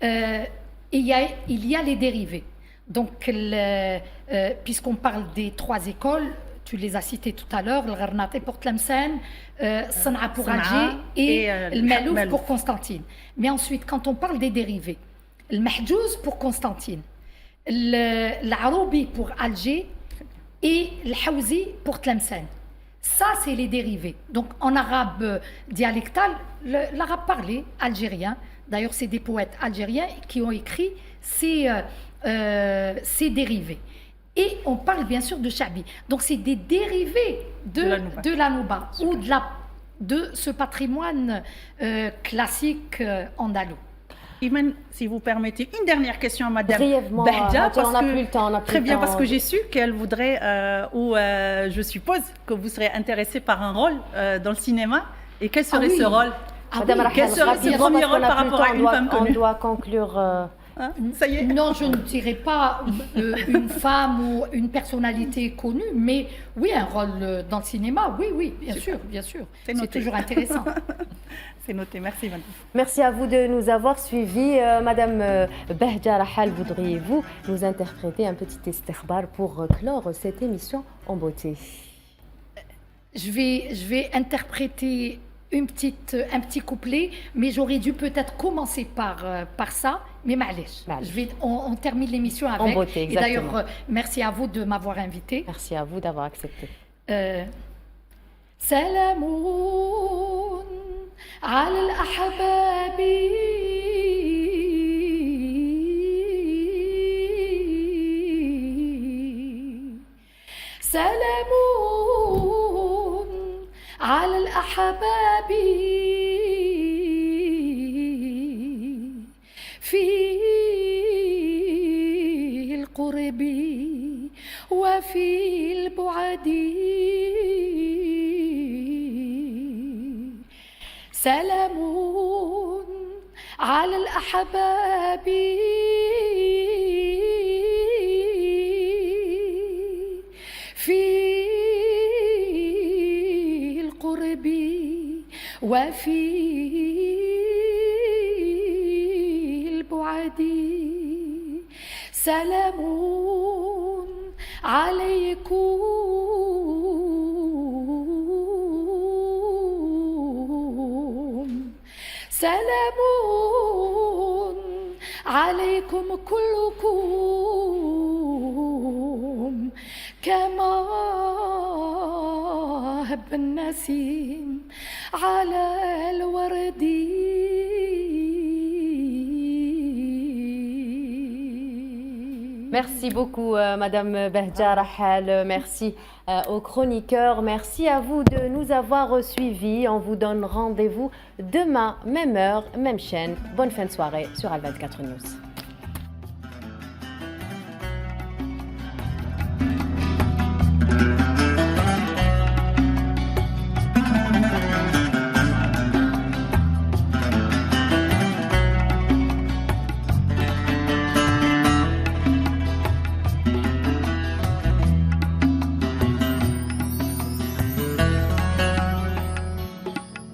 Il y a les dérivés. Donc, puisqu'on parle des 3 écoles, tu les as citées tout à l'heure, le Gharnati pour Tlemcen, Sanaa pour Alger et le Malouf pour Constantine. Mais ensuite, quand on parle des dérivés, le Mahjouz pour Constantine, l'Aroubi pour Alger et le Hawzi pour Tlemcen. Ça, c'est les dérivés. Donc, en arabe dialectal, l'arabe parlé algérien, d'ailleurs, c'est des poètes algériens qui ont écrit ces dérivés. Et on parle bien sûr de Chaabi. Donc, c'est des dérivés de la Nouba ou de ce patrimoine classique andalou. Iman, si vous permettez, une dernière question à Madame Brièvement, Behidja, on n'a plus le temps. Très bien, parce que j'ai su qu'elle voudrait, je suppose que vous serez intéressée par un rôle dans le cinéma. Et quel serait ce rôle? Quel serait ce premier rôle par rapport à une femme connue? On doit conclure. Ça y est. Non, je ne dirais pas une femme ou une personnalité connue, mais oui, un rôle dans le cinéma, oui, bien sûr. C'est toujours intéressant. C'est noté, merci Madame. Merci à vous de nous avoir suivis. Madame Behidja Rahal, voudriez-vous nous interpréter un petit istikhbar pour clore cette émission en beauté? Je vais interpréter un petit couplet, mais j'aurais dû peut-être commencer par ça, mais معليش. On termine l'émission avec. En beauté, exactement. Et d'ailleurs, merci à vous de m'avoir invité. Merci à vous d'avoir accepté. سلام على الأحباب سلام على الأحباب في القرب وفي البعد سلام على الأحباب في القرب وفي البعد سلام عليكم سلام عليكم كلكم كما هب النسيم على الورد. Merci beaucoup, Madame Behidja Rahal. Merci aux chroniqueurs. Merci à vous de nous avoir suivis. On vous donne rendez-vous demain, même heure, même chaîne. Bonne fin de soirée sur Al24 News.